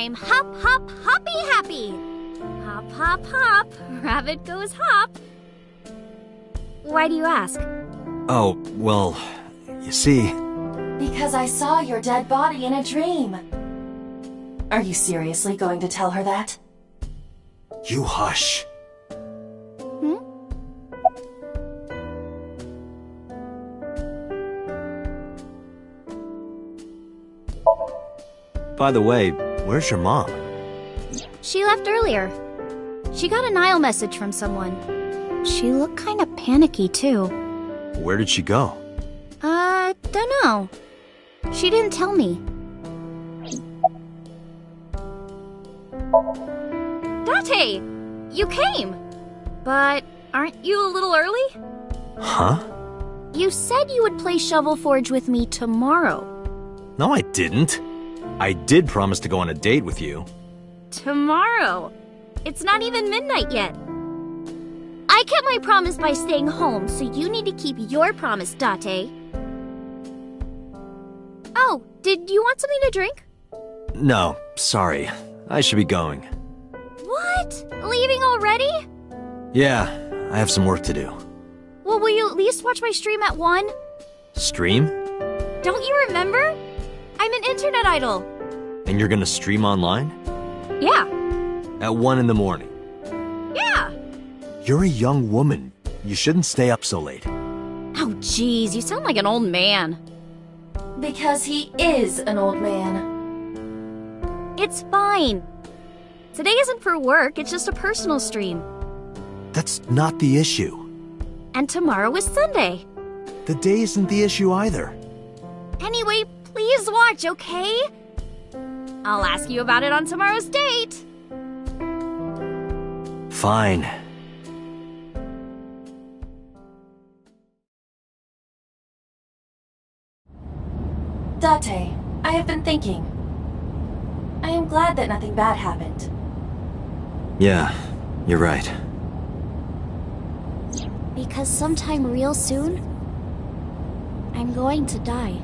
I'm hop, hop, hoppy happy. Hop, hop, hop, rabbit goes hop. Why do you ask? Oh, well, you see... Because I saw your dead body in a dream. Are you seriously going to tell her that? You hush. Hmm? By the way, where's your mom? She left earlier. She got a Nile message from someone. She looked kinda panicky, too. Where did she go? Dunno. She didn't tell me. Date! You came! But aren't you a little early? Huh? You said you would play Shovel Forge with me tomorrow. No, I didn't. I did promise to go on a date with you. Tomorrow? It's not even midnight yet. I kept my promise by staying home, so you need to keep your promise, Date. Oh, did you want something to drink? No, sorry. I should be going. What? Leaving already? Yeah, I have some work to do. Well, will you at least watch my stream at 1? Stream? Don't you remember? I'm an internet idol. And you're gonna stream online? Yeah. At 1 in the morning? Yeah. You're a young woman. You shouldn't stay up so late. Oh, jeez, you sound like an old man. Because he is an old man. It's fine. Today isn't for work, it's just a personal stream. That's not the issue. And tomorrow is Sunday. The day isn't the issue either. Anyway, please watch, okay? I'll ask you about it on tomorrow's date. Fine. Date, I have been thinking. I am glad that nothing bad happened. Yeah, you're right. Because sometime real soon, I'm going to die.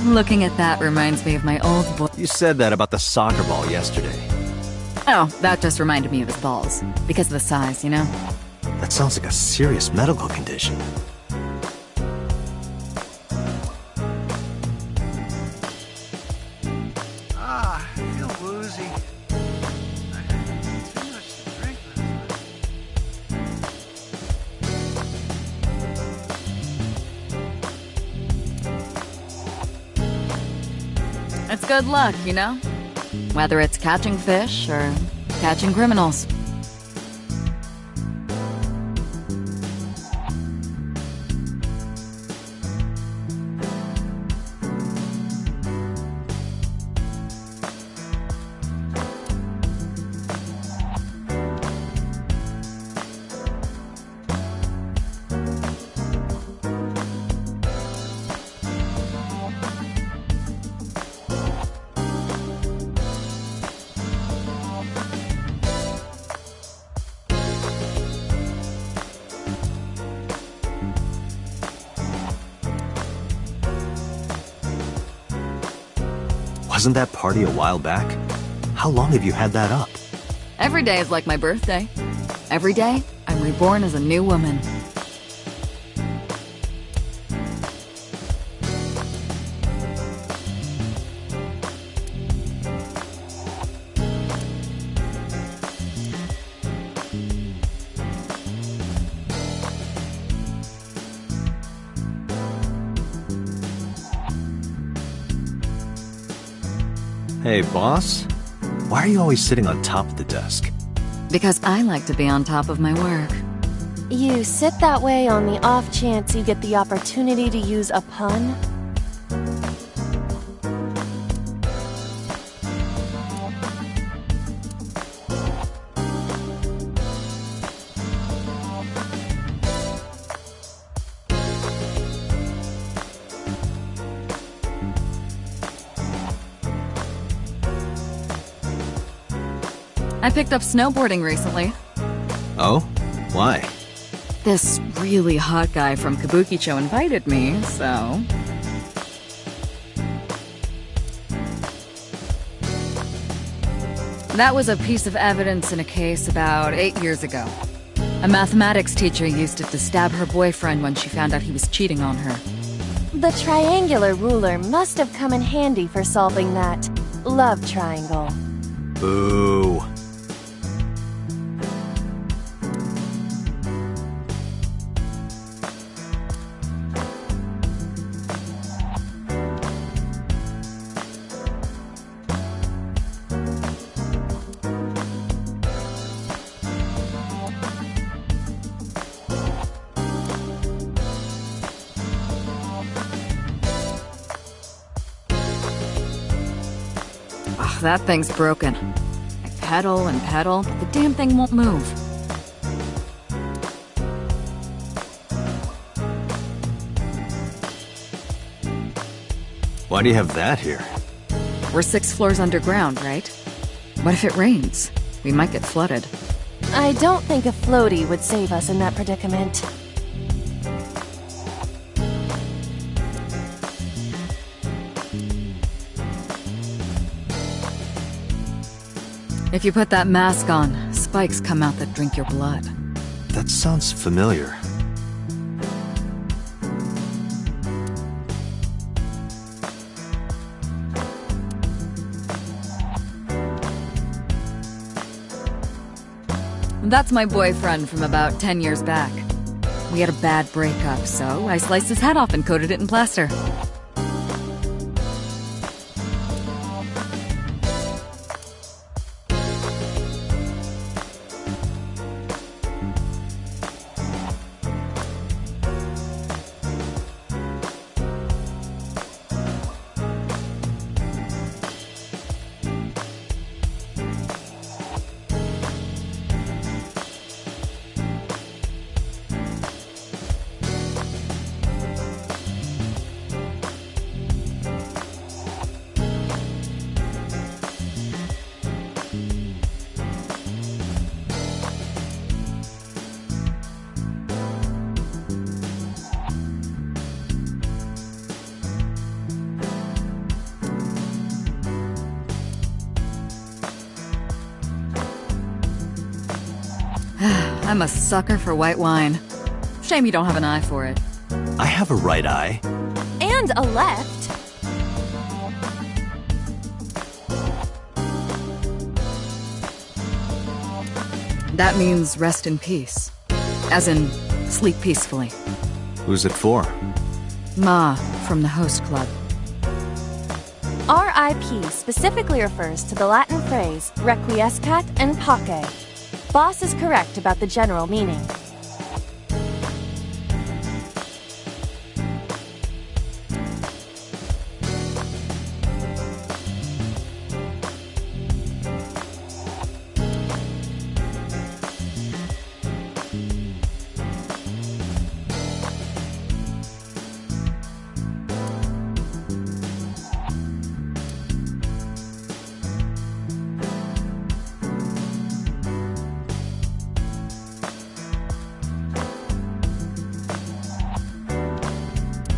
Looking at that reminds me of my old boy. You said that about the soccer ball yesterday. Oh, that just reminded me of his balls. Because of the size, you know? That sounds like a serious medical condition. I feel woozy. I had too much to drink It's good luck, you know? Whether it's catching fish or catching criminals. Wasn't that party a while back? How long have you had that up? Every day is like my birthday. Every day, I'm reborn as a new woman. Hey, boss? Why are you always sitting on top of the desk? Because I like to be on top of my work. You sit that way on the off chance you get the opportunity to use a pun? I picked up snowboarding recently. Oh? Why? This really hot guy from Kabukicho invited me, so... That was a piece of evidence in a case about 8 years ago. A mathematics teacher used it to stab her boyfriend when she found out he was cheating on her. The triangular ruler must have come in handy for solving that love triangle. Boo. Ugh, that thing's broken. I pedal and pedal, but the damn thing won't move. Why do you have that here? We're 6 floors underground, right? What if it rains? We might get flooded. I don't think a floaty would save us in that predicament. If you put that mask on, spikes come out that drink your blood. That sounds familiar. That's my boyfriend from about 10 years back. We had a bad breakup, so I sliced his head off and coated it in plaster. I'm a sucker for white wine. Shame you don't have an eye for it. I have a right eye. And a left. That means rest in peace. As in, sleep peacefully. Who's it for? Ma, from the host club. RIP specifically refers to the Latin phrase requiescat in pace. Boss is correct about the general meaning.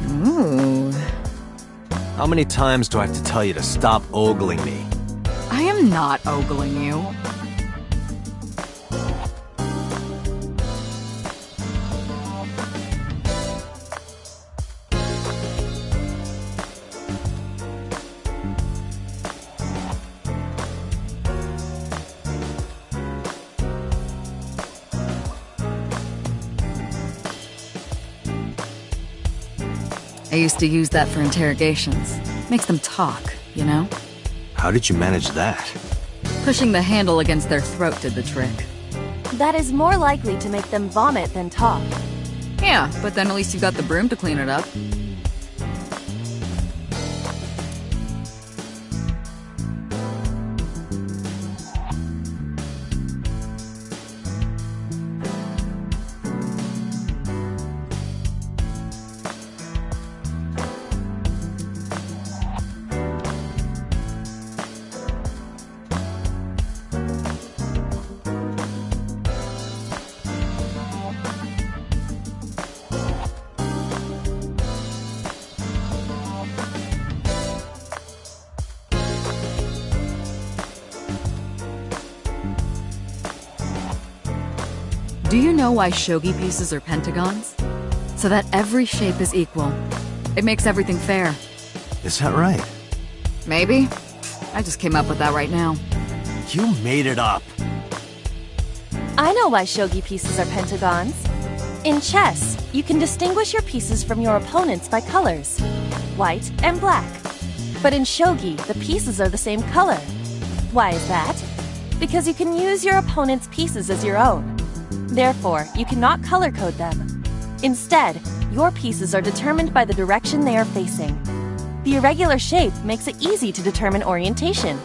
Ooh. How many times do I have to tell you to stop ogling me? I am not ogling you. I used to use that for interrogations. Makes them talk, you know? How did you manage that? Pushing the handle against their throat did the trick. That is more likely to make them vomit than talk. Yeah, but then at least you got the broom to clean it up. Do you know why shogi pieces are pentagons? So that every shape is equal. It makes everything fair. Is that right? Maybe. I just came up with that right now. You made it up. I know why shogi pieces are pentagons. In chess, you can distinguish your pieces from your opponents by colors, white and black. But in shogi, the pieces are the same color. Why is that? Because you can use your opponent's pieces as your own. Therefore, you cannot color code them. Instead, your pieces are determined by the direction they are facing. The irregular shape makes it easy to determine orientation.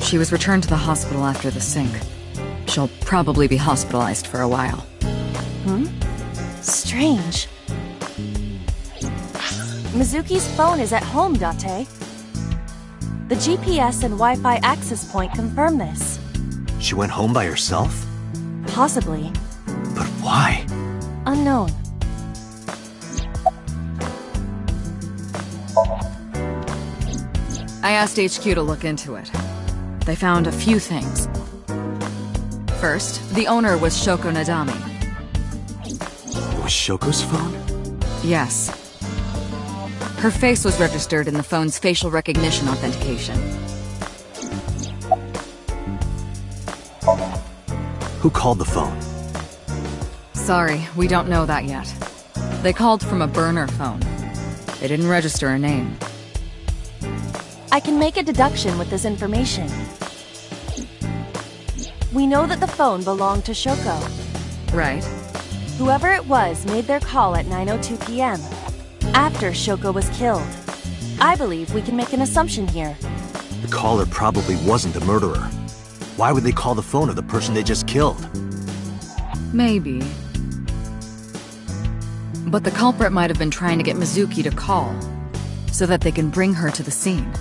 She was returned to the hospital after the sync. She'll probably be hospitalized for a while. Strange. Mizuki's phone is at home, Date. The GPS and Wi-Fi access point confirm this. She went home by herself? Possibly. But why? Unknown. I asked HQ to look into it. They found a few things. First, the owner was Shoko Nadami. It was Shoko's phone? Yes. Her face was registered in the phone's facial recognition authentication. Who called the phone? Sorry, we don't know that yet. They called from a burner phone. They didn't register a name. I can make a deduction with this information. We know that the phone belonged to Shoko. Right. Whoever it was made their call at 9:02 p.m. after Shoko was killed. I believe we can make an assumption here. The caller probably wasn't the murderer. Why would they call the phone of the person they just killed? Maybe. But the culprit might have been trying to get Mizuki to call, so that they can bring her to the scene.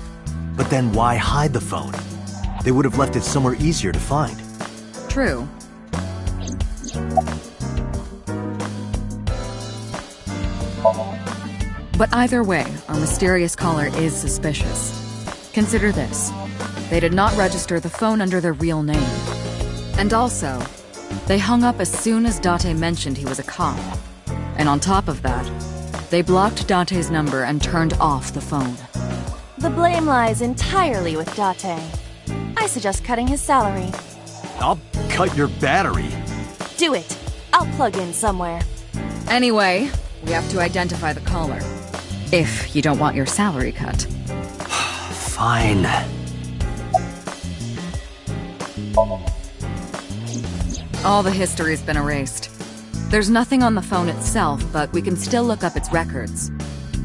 But then why hide the phone? They would have left it somewhere easier to find. True. But either way, our mysterious caller is suspicious. Consider this. They did not register the phone under their real name. And also, they hung up as soon as Date mentioned he was a cop. And on top of that, they blocked Date's number and turned off the phone. The blame lies entirely with Date. I suggest cutting his salary. I'll cut your battery. Do it. I'll plug in somewhere. Anyway, we have to identify the caller. If you don't want your salary cut. Fine. All the history's been erased. There's nothing on the phone itself, but we can still look up its records.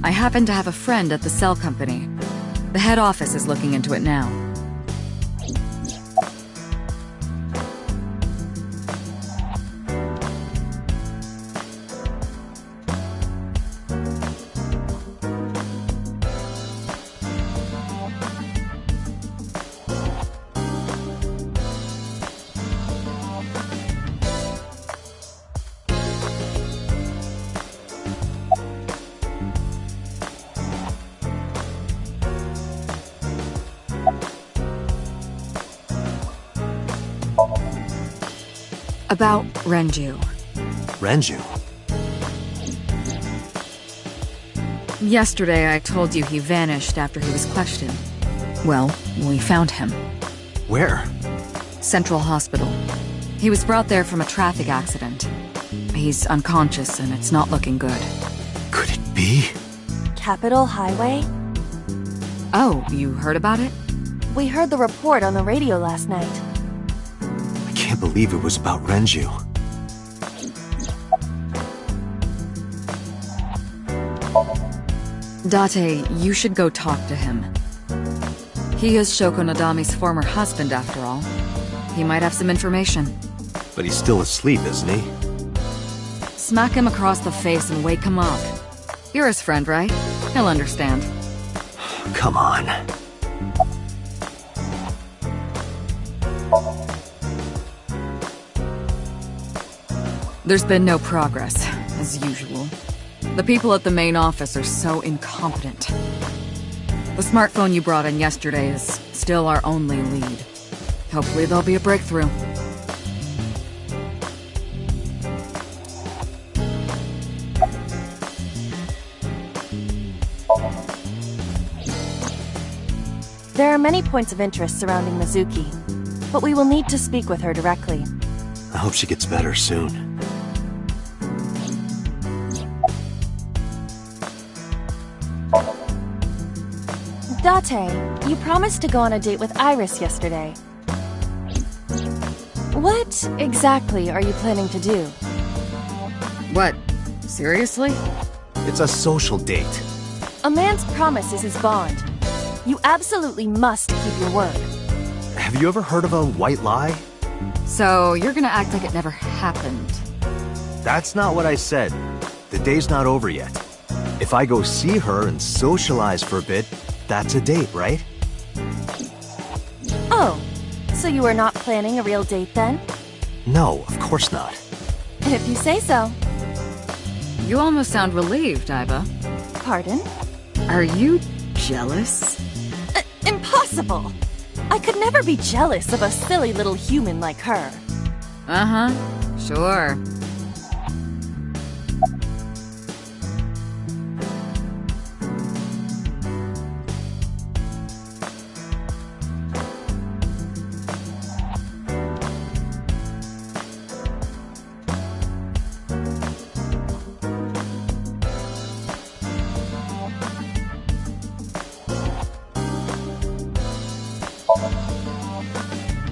I happen to have a friend at the cell company. The head office is looking into it now. About Renju. Renju? Yesterday I told you he vanished after he was questioned. Well, we found him. Where? Central Hospital. He was brought there from a traffic accident. He's unconscious and it's not looking good. Could it be? Capitol Highway? Oh, you heard about it? We heard the report on the radio last night. I can't believe it was about Renju. Date, you should go talk to him. He is Shoko Nadami's former husband, after all. He might have some information. But he's still asleep, isn't he? Smack him across the face and wake him up. You're his friend, right? He'll understand. Come on. There's been no progress, as usual. The people at the main office are so incompetent. The smartphone you brought in yesterday is still our only lead. Hopefully there'll be a breakthrough. There are many points of interest surrounding Mizuki, but we will need to speak with her directly. I hope she gets better soon. Date, you promised to go on a date with Iris yesterday. What exactly are you planning to do? What? Seriously? It's a social date. A man's promise is his bond. You absolutely must keep your word. Have you ever heard of a white lie? So, you're gonna act like it never happened. That's not what I said. The day's not over yet. If I go see her and socialize for a bit, that's a date, right? Oh, so you are not planning a real date then? No, of course not. If you say so. You almost sound relieved, Iva. Pardon? Are you jealous? Impossible! I could never be jealous of a silly little human like her. Uh-huh, sure.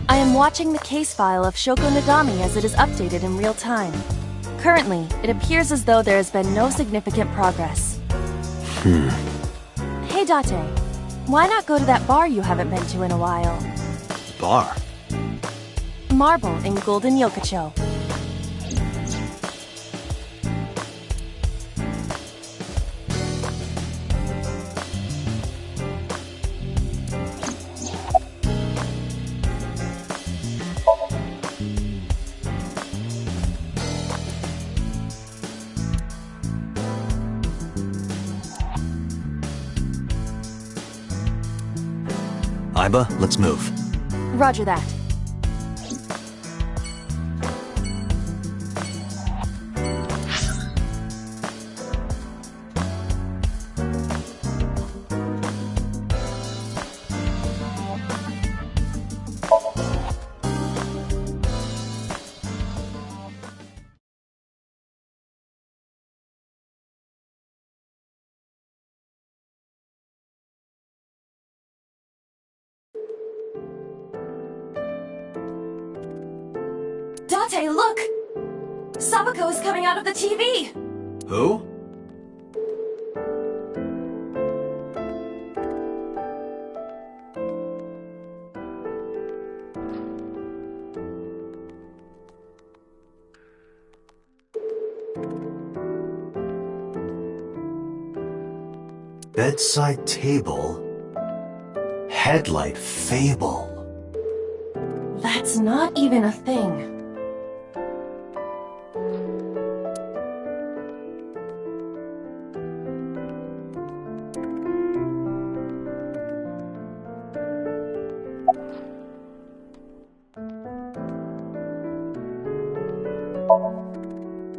I am watching the case file of Shoko Nadami as it is updated in real time. Currently, it appears as though there has been no significant progress. Hey Date, why not go to that bar you haven't been to in a while? Bar? Marble in Golden Yokocho. Iba, let's move. Roger that. Date, look! Sabako is coming out of the TV! Who? Bedside table. Headlight fable. That's not even a thing.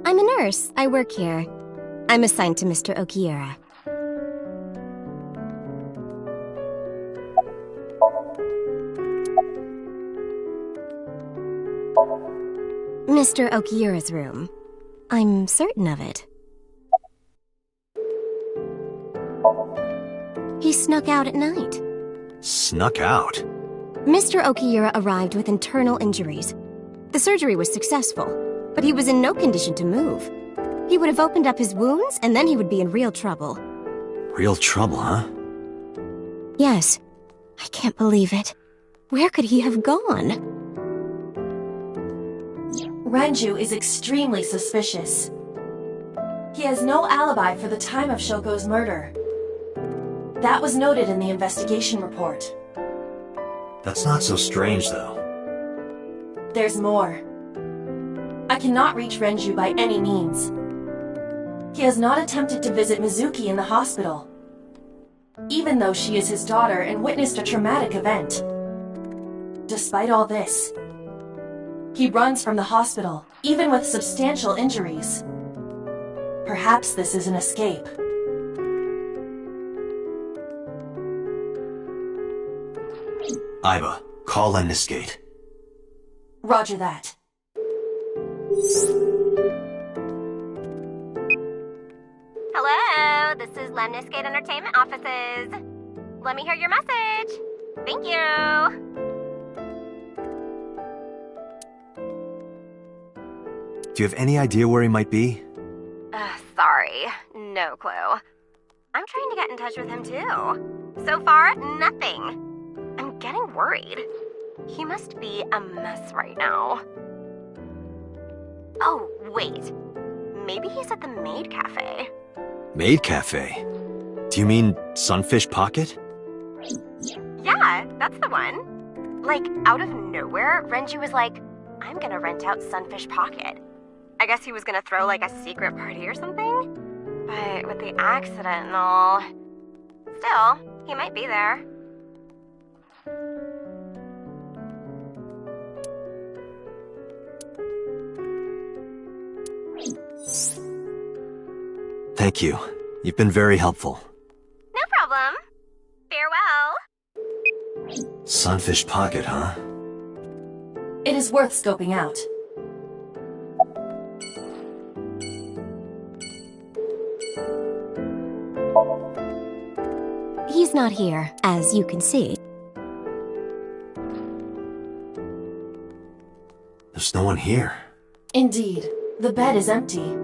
I'm a nurse. I work here. I'm assigned to Mr. Okiura. Mr. Okiura's room. I'm certain of it. He snuck out at night. Snuck out? Mr. Okiura arrived with internal injuries. The surgery was successful, but he was in no condition to move. He would have opened up his wounds, and then he would be in real trouble. Real trouble, huh? Yes. I can't believe it. Where could he have gone? Renju is extremely suspicious. He has no alibi for the time of Shoko's murder. That was noted in the investigation report. That's not so strange, though. There's more. I cannot reach Renju by any means. He has not attempted to visit Mizuki in the hospital, even though she is his daughter and witnessed a traumatic event. Despite all this, he runs from the hospital, even with substantial injuries. Perhaps this is an escape. Iba, call Lemniscate. Roger that. Hello, this is Lemniscate Entertainment Offices. Let me hear your message. Thank you. Do you have any idea where he might be? Sorry, no clue. I'm trying to get in touch with him too. So far, nothing. I'm getting worried. He must be a mess right now. Oh, wait. Maybe he's at the Maid Cafe. Maid Cafe? Do you mean Sunfish Pocket? Yeah, that's the one. Like, out of nowhere, Renju was like, I'm gonna rent out Sunfish Pocket. I guess he was gonna throw like a secret party or something? But with the accident and all... Still, he might be there. Thank you. You've been very helpful. No problem. Farewell. Sunfish Pocket, huh? It is worth scoping out. He's not here, as you can see. There's no one here. Indeed, the bed is empty.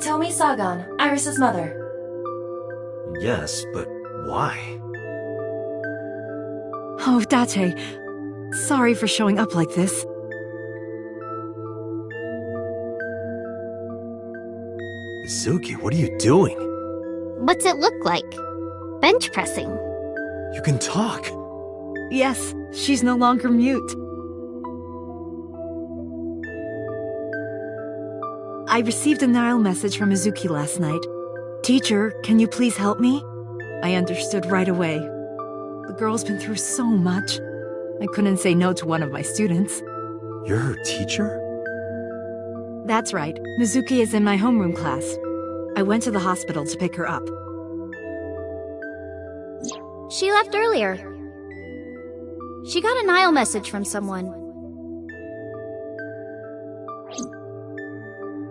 Hitomi Sagan, Iris's mother. Yes, but why? Oh, Date. Sorry for showing up like this. Mizuki, what are you doing? What's it look like? Bench pressing. You can talk. Yes, she's no longer mute. I received a Nile message from Mizuki last night. Teacher, can you please help me? I understood right away. The girl's been through so much. I couldn't say no to one of my students. You're her teacher? That's right. Mizuki is in my homeroom class. I went to the hospital to pick her up. She left earlier. She got a Nile message from someone.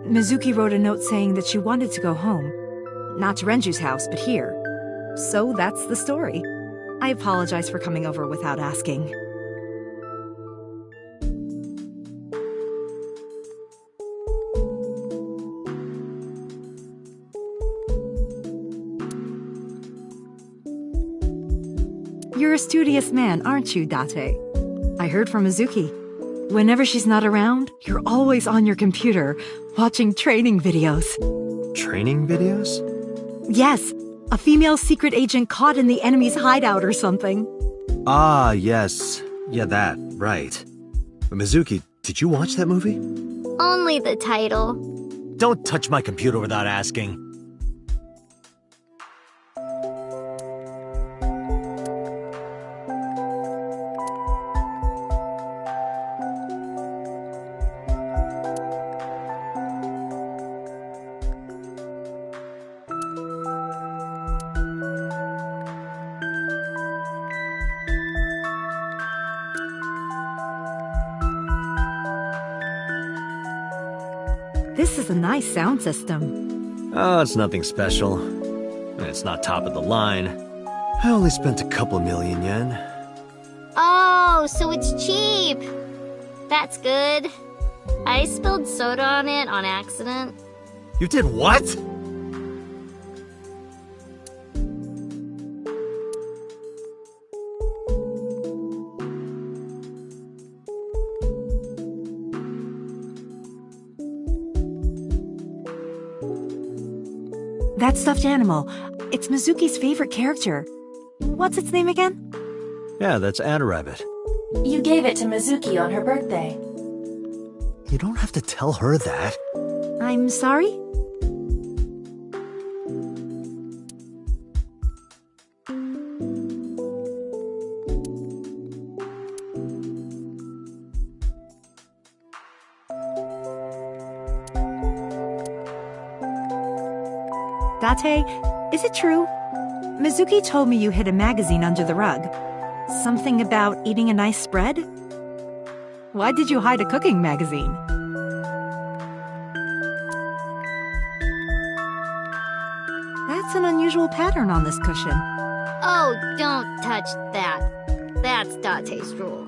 Mizuki wrote a note saying that she wanted to go home. Not to Renju's house, but here. So that's the story. I apologize for coming over without asking. You're a studious man, aren't you, Date? I heard from Mizuki. Whenever she's not around, you're always on your computer, watching training videos. Training videos? Yes, a female secret agent caught in the enemy's hideout or something. Ah, yes. Yeah, that, right. But Mizuki, did you watch that movie? Only the title. Don't touch my computer without asking. This is a nice sound system. Oh, it's nothing special. And it's not top of the line. I only spent a couple million yen. Oh, so it's cheap. That's good. I spilled soda on it on accident. You did what? That stuffed animal, it's Mizuki's favorite character. What's its name again? Yeah, that's Anna Rabbit. You gave it to Mizuki on her birthday. You don't have to tell her that. I'm sorry? Date, is it true? Mizuki told me you hid a magazine under the rug. Something about eating a nice spread? Why did you hide a cooking magazine? That's an unusual pattern on this cushion. Oh, don't touch that. That's Date's rule.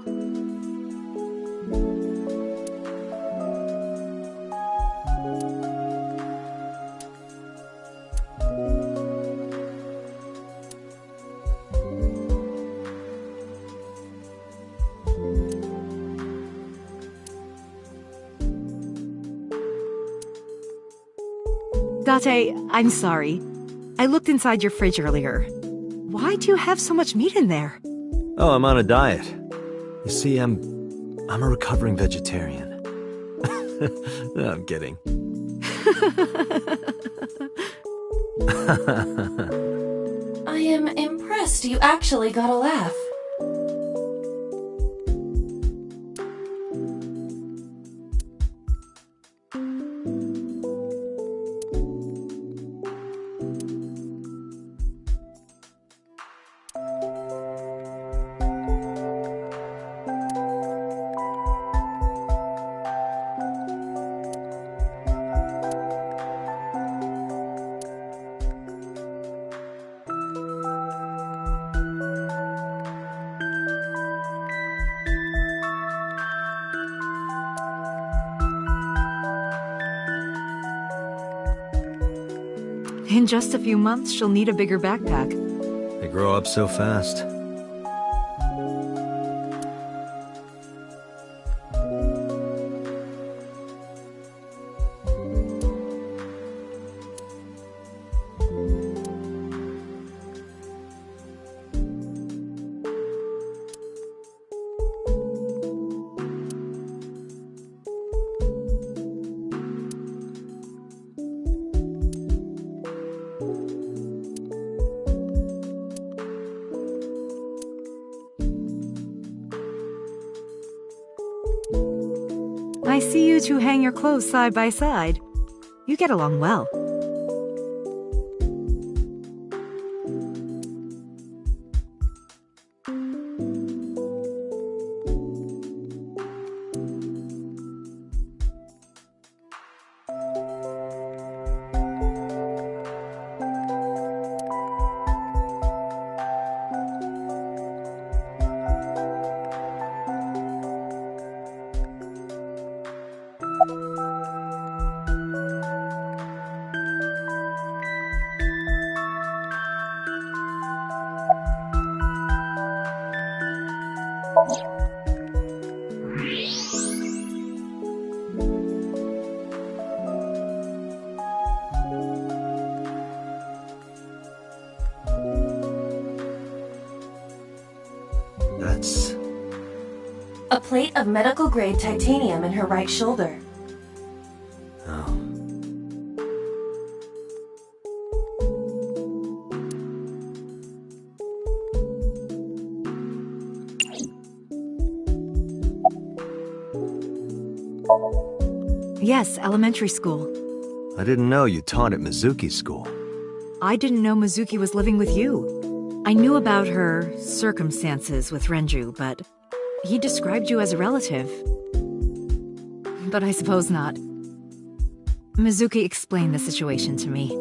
Date, I'm sorry. I looked inside your fridge earlier. Why do you have so much meat in there? Oh, I'm on a diet. You see, I'm a recovering vegetarian. No, I'm kidding. I am impressed you actually got a laugh. In just a few months, she'll need a bigger backpack. They grow up so fast. I see you two hang your clothes side by side. You get along well. That's... A plate of medical-grade titanium in her right shoulder. oh. Yes, elementary school. I didn't know you taught at Mizuki's school. I didn't know Mizuki was living with you. I knew about her circumstances with Renju, but he described you as a relative. But I suppose not. Mizuki explained the situation to me.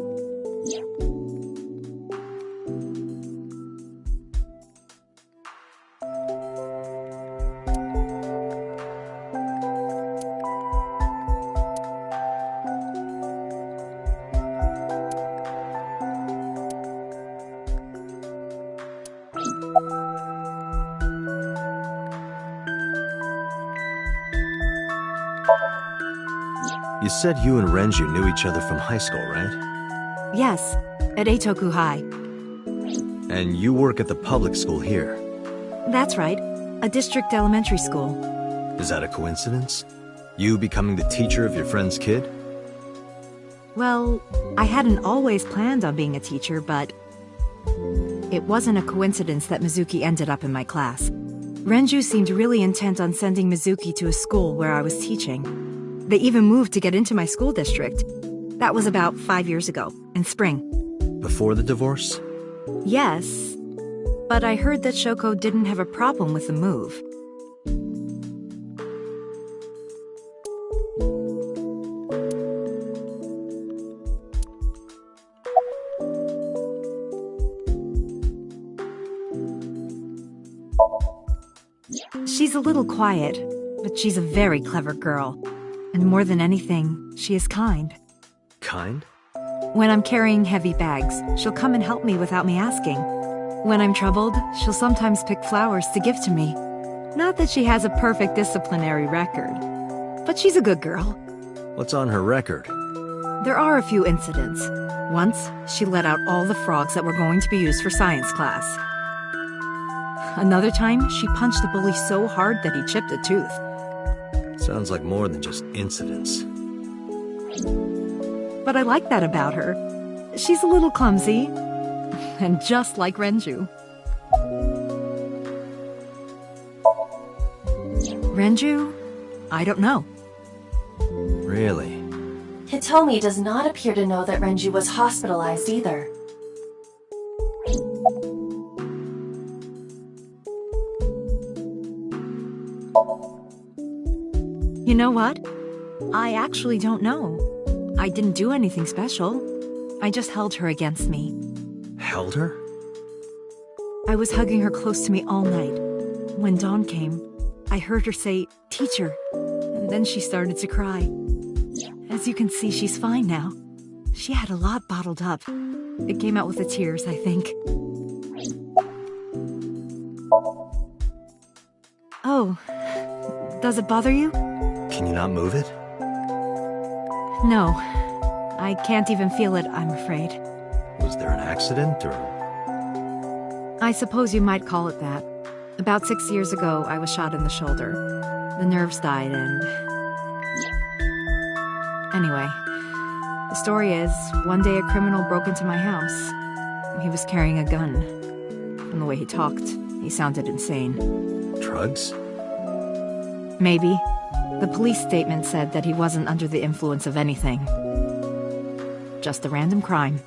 You said you and Renju knew each other from high school, right? Yes, at Eitoku High. And you work at the public school here. That's right, a district elementary school. Is that a coincidence? You becoming the teacher of your friend's kid? Well, I hadn't always planned on being a teacher, but it wasn't a coincidence that Mizuki ended up in my class. Renju seemed really intent on sending Mizuki to a school where I was teaching. They even moved to get into my school district. That was about 5 years ago, in spring. Before the divorce? Yes, but I heard that Shoko didn't have a problem with the move. She's a little quiet, but she's a very clever girl. And more than anything, she is kind. Kind? When I'm carrying heavy bags, she'll come and help me without me asking. When I'm troubled, she'll sometimes pick flowers to give to me. Not that she has a perfect disciplinary record, but she's a good girl. What's on her record? There are a few incidents. Once, she let out all the frogs that were going to be used for science class. Another time, she punched a bully so hard that he chipped a tooth. Sounds like more than just incidents. But I like that about her. She's a little clumsy, and just like Renju. Renju? I don't know. Really? Hitomi does not appear to know that Renju was hospitalized either. You know what? I actually don't know. I didn't do anything special. I just held her against me. Held her? I was hugging her close to me all night. When dawn came, I heard her say, "Teacher," and then she started to cry. As you can see, she's fine now. She had a lot bottled up. It came out with the tears, I think. Oh, does it bother you? Can you not move it? No. I can't even feel it, I'm afraid. Was there an accident, or...? I suppose you might call it that. About 6 years ago, I was shot in the shoulder. The nerves died and... Anyway, the story is, one day a criminal broke into my house. He was carrying a gun. From the way he talked, he sounded insane. Drugs? Maybe. The police statement said that he wasn't under the influence of anything. Just a random crime.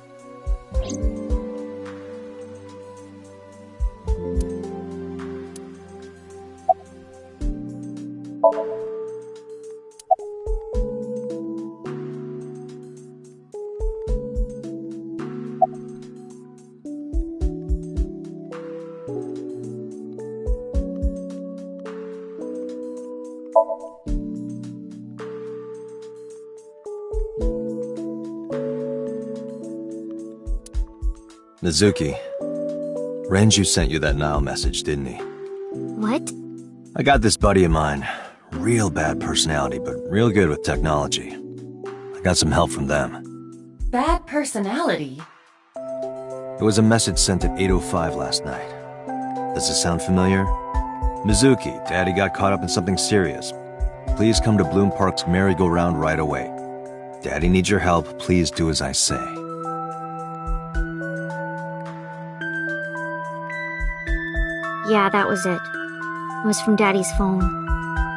Mizuki, Renju sent you that Nile message, didn't he? What? I got this buddy of mine. Real bad personality, but real good with technology. I got some help from them. Bad personality? It was a message sent at 8:05 last night. Does it sound familiar? Mizuki, Daddy got caught up in something serious. Please come to Bloom Park's merry-go-round right away. Daddy needs your help. Please do as I say. Yeah, that was it. It was from Daddy's phone.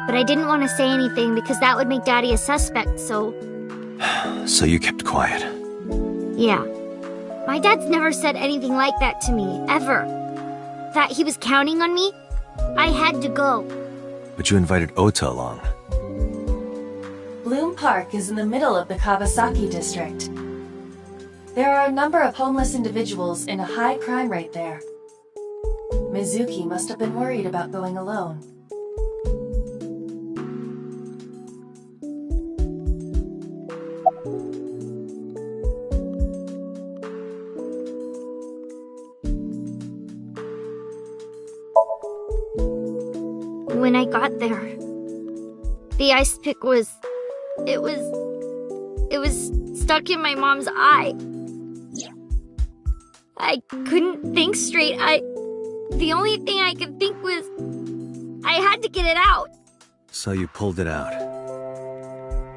But I didn't want to say anything because that would make Daddy a suspect, so... So you kept quiet. Yeah. My dad's never said anything like that to me, ever. That he was counting on me? I had to go. But you invited Ota along. Bloom Park is in the middle of the Kawasaki district. There are a number of homeless individuals in a high crime rate there. Mizuki must have been worried about going alone. When I got there, the ice pick was stuck in my mom's eye. I couldn't think straight. The only thing I could think was I had to get it out. So you pulled it out.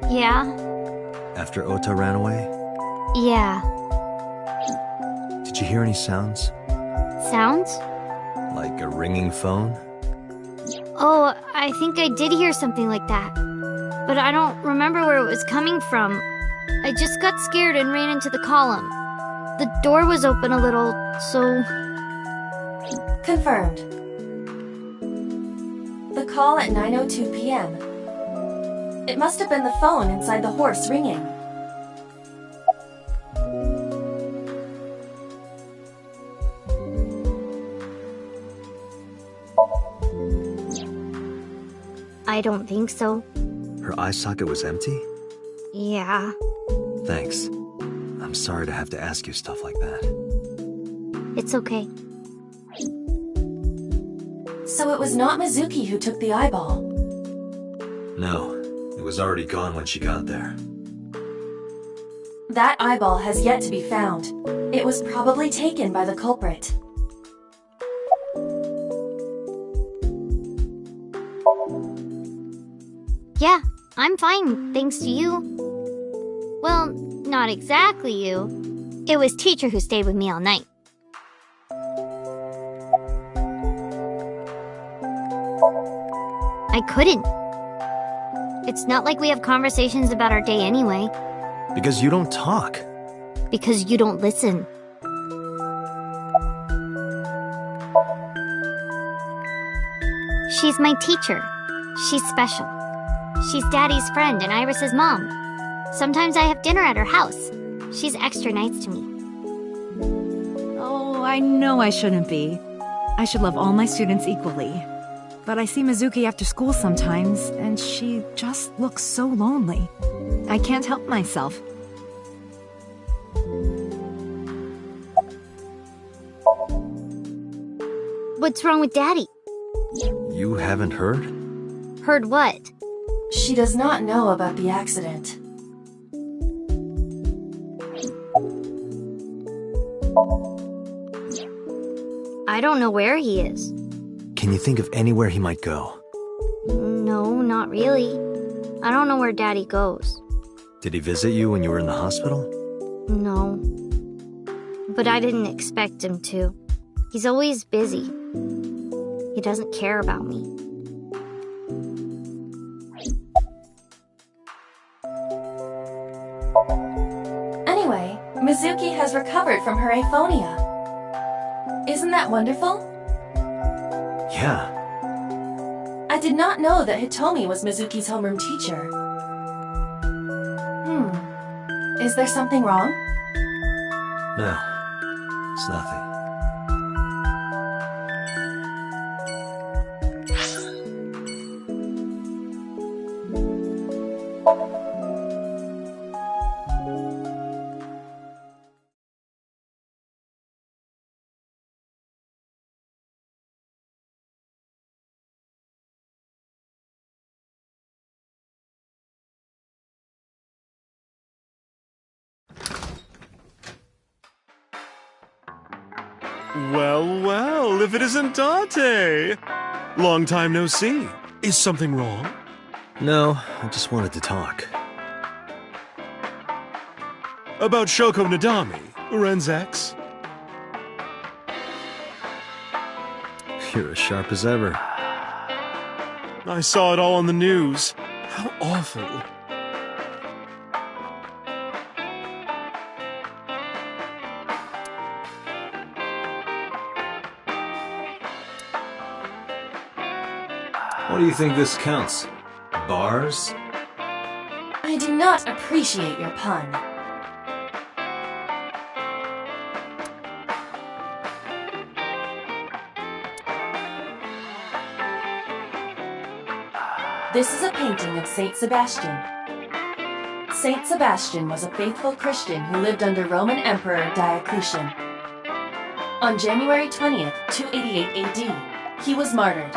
Yeah. After Ota ran away? Yeah. Did you hear any sounds? Sounds? Like a ringing phone? Oh, I think I did hear something like that. But I don't remember where it was coming from. I just got scared and ran into the column. The door was open a little, so... Confirmed. The call at 9:02 p.m. It must have been the phone inside the horse ringing. I don't think so. Her eye socket was empty? Yeah. Thanks. I'm sorry to have to ask you stuff like that. It's okay. So it was not Mizuki who took the eyeball. No, it was already gone when she got there. That eyeball has yet to be found. It was probably taken by the culprit. Yeah, I'm fine, thanks to you. Well, not exactly you. It was teacher who stayed with me all night. I couldn't. It's not like we have conversations about our day anyway. Because you don't talk. Because you don't listen. She's my teacher. She's special. She's Daddy's friend and Iris's mom. Sometimes I have dinner at her house. She's extra nice to me. Oh, I know I shouldn't be. I should love all my students equally. But I see Mizuki after school sometimes, and she just looks so lonely. I can't help myself. What's wrong with Daddy? You haven't heard? Heard what? She does not know about the accident. I don't know where he is. Can you think of anywhere he might go? No, not really. I don't know where Daddy goes. Did he visit you when you were in the hospital? No. But I didn't expect him to. He's always busy. He doesn't care about me. Anyway, Mizuki has recovered from her aphonia. Isn't that wonderful? Yeah. I did not know that Hitomi was Mizuki's homeroom teacher. Is there something wrong? No. It's nothing. Well, well, if it isn't Date! Long time no see. Is something wrong? No, I just wanted to talk. About Shoko Nadami, Ren's ex? You're as sharp as ever. I saw it all on the news. How awful. What do you think this counts? Bars? I do not appreciate your pun. This is a painting of Saint Sebastian. Saint Sebastian was a faithful Christian who lived under Roman Emperor Diocletian. On January 20th, 288 AD, he was martyred.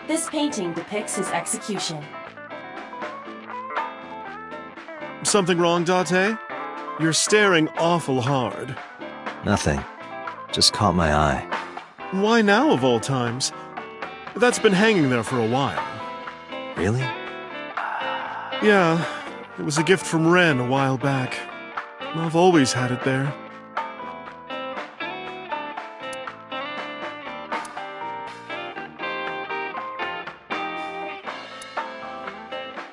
This painting depicts his execution. Something wrong, Date? You're staring awful hard. Nothing. Just caught my eye. Why now, of all times? That's been hanging there for a while. Really? Yeah, it was a gift from Ren a while back. I've always had it there.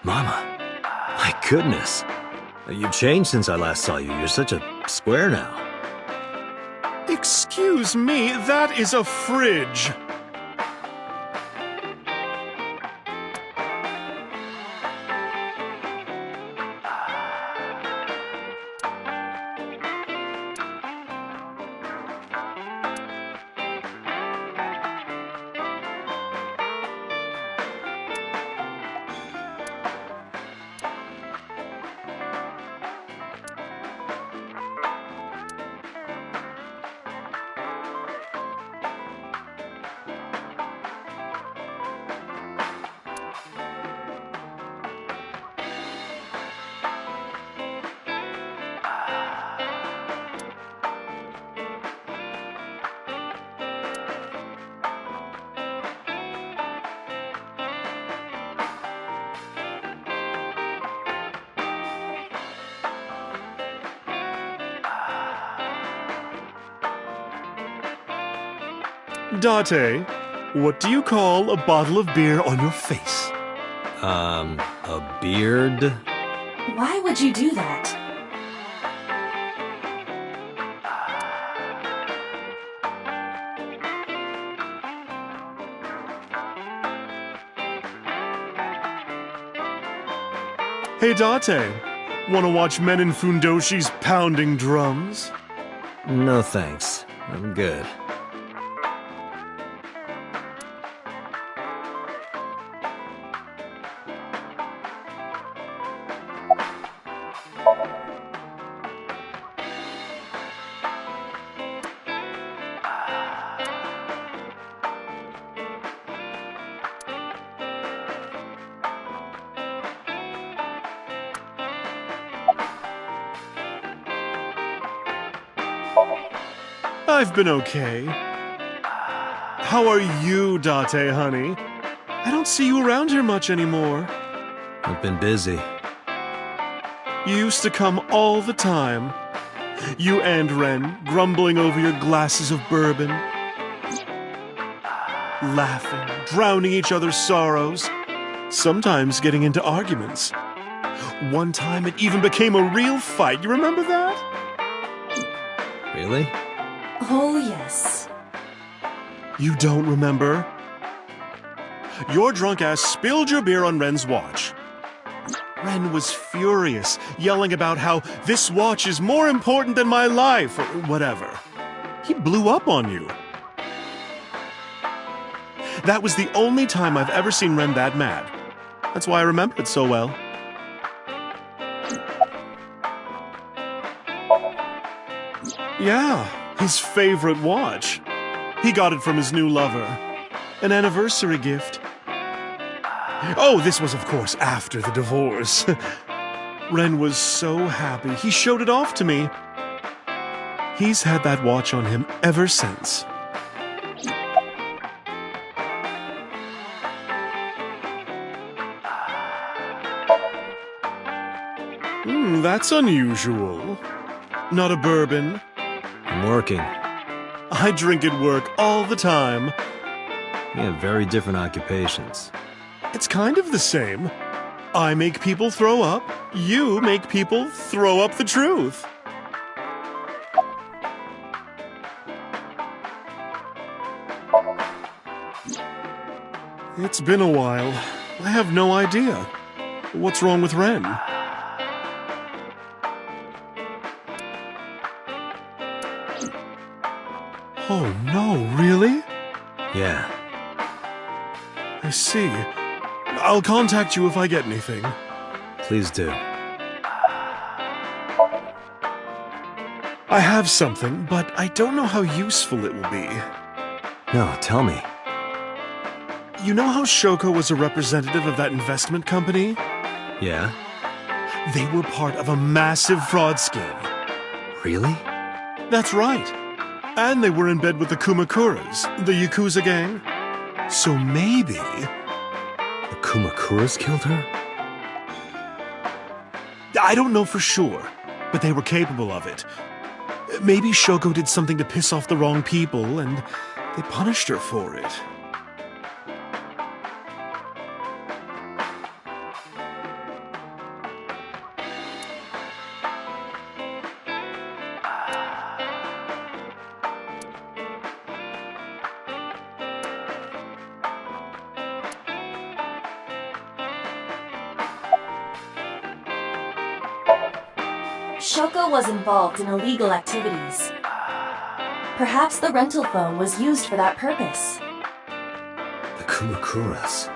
Mama. My goodness. You've changed since I last saw you. You're such a square now. Excuse me, that is a fridge. Date, what do you call a bottle of beer on your face? A beard? Why would you do that? Hey, Date, wanna watch men in fundoshis pounding drums? No thanks. I'm good. I've been okay. How are you, Date, honey? I don't see you around here much anymore. I've been busy. You used to come all the time. You and Ren, grumbling over your glasses of bourbon. Laughing, drowning each other's sorrows. Sometimes getting into arguments. One time it even became a real fight. You remember that? Really? Oh, yes. You don't remember? Your drunk ass spilled your beer on Ren's watch. Ren was furious, yelling about how this watch is more important than my life, or whatever. He blew up on you. That was the only time I've ever seen Ren that mad. That's why I remember it so well. Yeah, his favorite watch. He got it from his new lover. An anniversary gift. Oh, this was, of course, after the divorce. Ren was so happy. He showed it off to me. He's had that watch on him ever since. That's unusual. Not a bourbon. I'm working. I drink at work all the time. We have very different occupations. It's kind of the same. I make people throw up. You make people throw up the truth. It's been a while. I have no idea. What's wrong with Ren? Oh no, really? Yeah. I see. I'll contact you if I get anything. Please do. I have something, but I don't know how useful it will be. No, tell me. You know how Shoko was a representative of that investment company? Yeah? They were part of a massive fraud scheme. Really? That's right. And they were in bed with the Kumakuras, the Yakuza gang. So maybe... The Kumakuras killed her? I don't know for sure, but they were capable of it. Maybe Shoko did something to piss off the wrong people, and they punished her for it. Shoko was involved in illegal activities. Perhaps the rental phone was used for that purpose. The Kumakuras.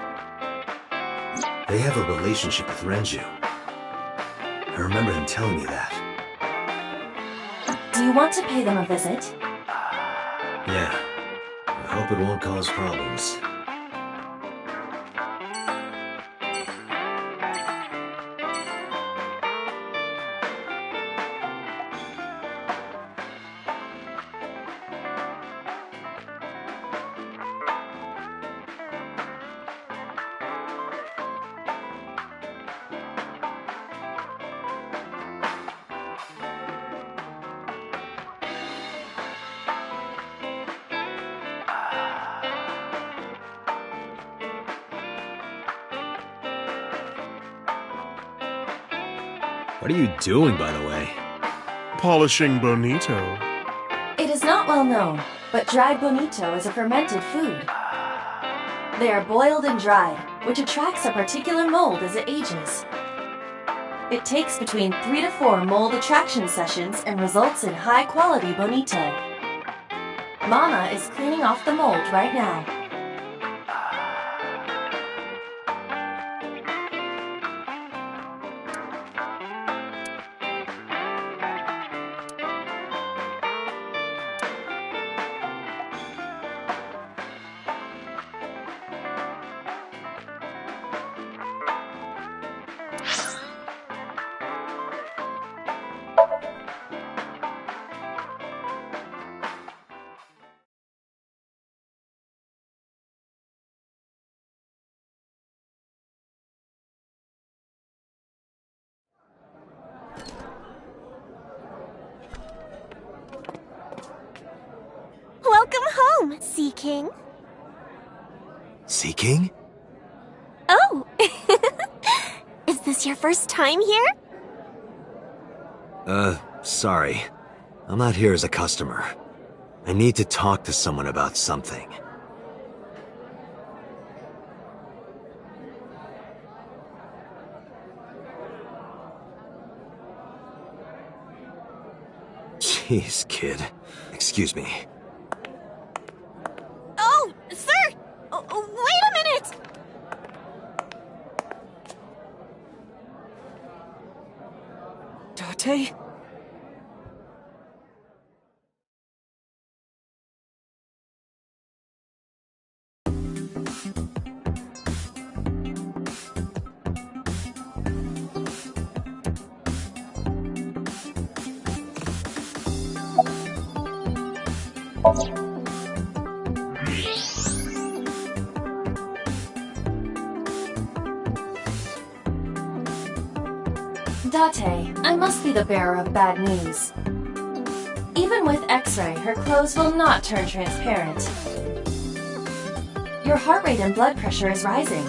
They have a relationship with Renju. I remember him telling me that. Do you want to pay them a visit? Yeah. I hope it won't cause problems. What are you doing, by the way? Polishing bonito. It is not well known, but dried bonito is a fermented food. They are boiled and dried, which attracts a particular mold as it ages. It takes between 3 to 4 mold attraction sessions and results in high-quality bonito. Mama is cleaning off the mold right now. King? Sea King? Oh! Is this your first time here? Sorry. I'm not here as a customer. I need to talk to someone about something. Jeez, kid. Excuse me. Oh, sir! Wait a minute! Date? Date, I must be the bearer of bad news. Even with X-ray, her clothes will not turn transparent. Your heart rate and blood pressure is rising.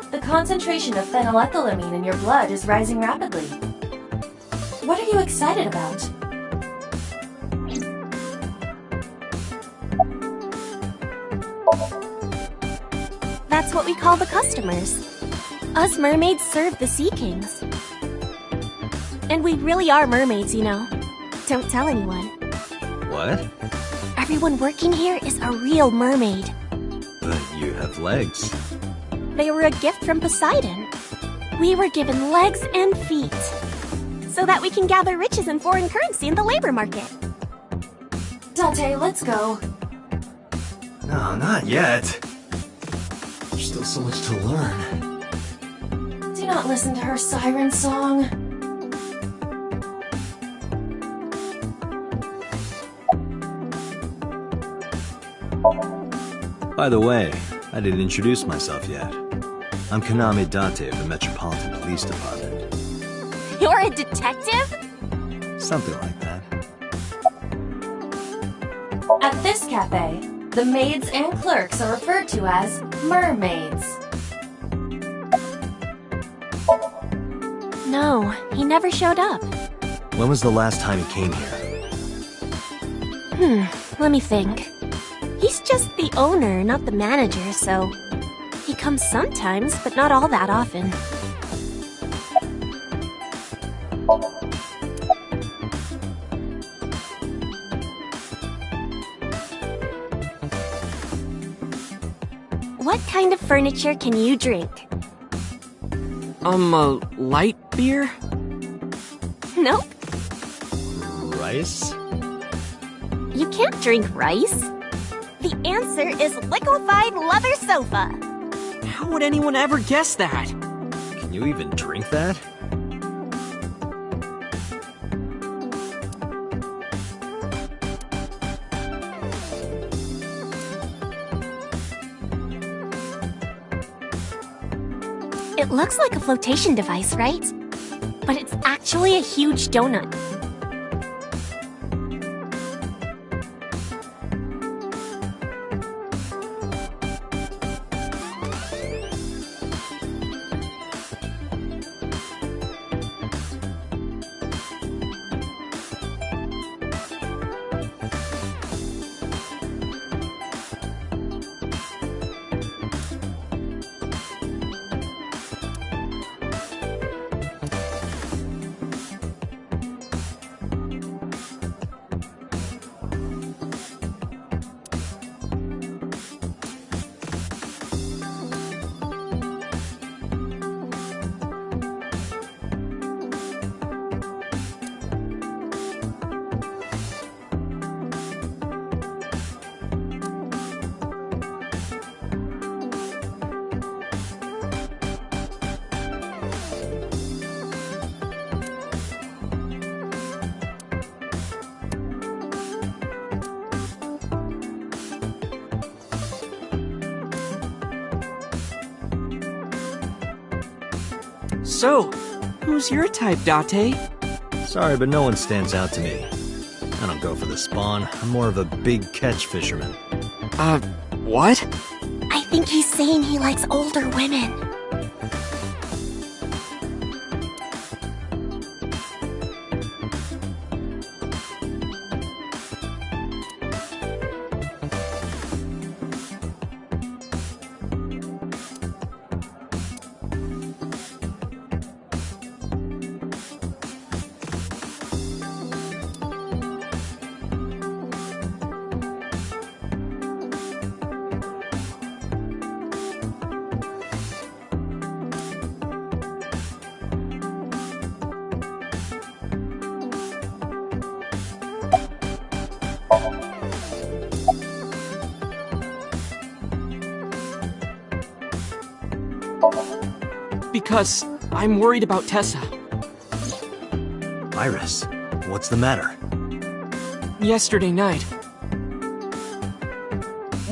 The concentration of phenylethylamine in your blood is rising rapidly. What are you excited about? That's what we call the customers. Us mermaids serve the Sea Kings. And we really are mermaids, you know. Don't tell anyone. What? Everyone working here is a real mermaid. But you have legs. They were a gift from Poseidon. We were given legs and feet, so that we can gather riches and foreign currency in the labor market. Date, let's go. No, not yet. There's still so much to learn. Do not listen to her siren song. By the way, I didn't introduce myself yet. I'm Kaname Date of the Metropolitan Police Department. You're a detective? Something like that. At this cafe, the maids and clerks are referred to as mermaids. No, he never showed up. When was the last time he came here? Let me think. He's just the owner, not the manager, so... He comes sometimes, but not all that often. What kind of furniture can you drink? Light beer? Nope. Rice? You can't drink rice. The answer is liquefied leather sofa. How would anyone ever guess that? Can you even drink that? It looks like a flotation device, right? But it's actually a huge donut. So, who's your type, Date? Sorry, but no one stands out to me. I don't go for the spawn. I'm more of a big catch fisherman. What? I think he's saying he likes older women. Because I'm worried about Tessa. Iris, what's the matter? Yesterday night.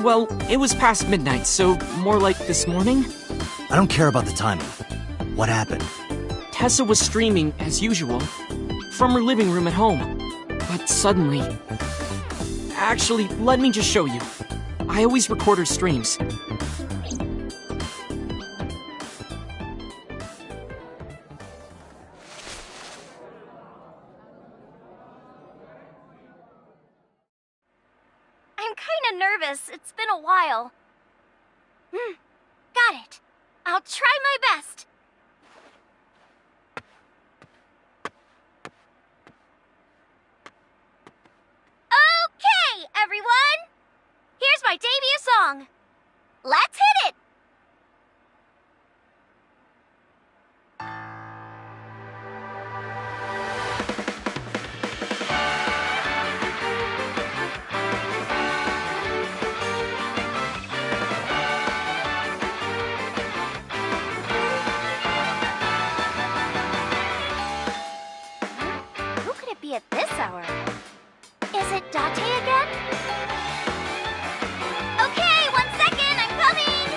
Well, it was past midnight, so more like this morning. I don't care about the timing. What happened? Tessa was streaming, as usual, from her living room at home. But suddenly... Actually, let me just show you. I always record her streams. It's been a while. Got it. I'll try my best. Okay, everyone! Here's my debut song. Let's hit it! At this hour. Is it Date again? Okay, 1 second, I'm coming!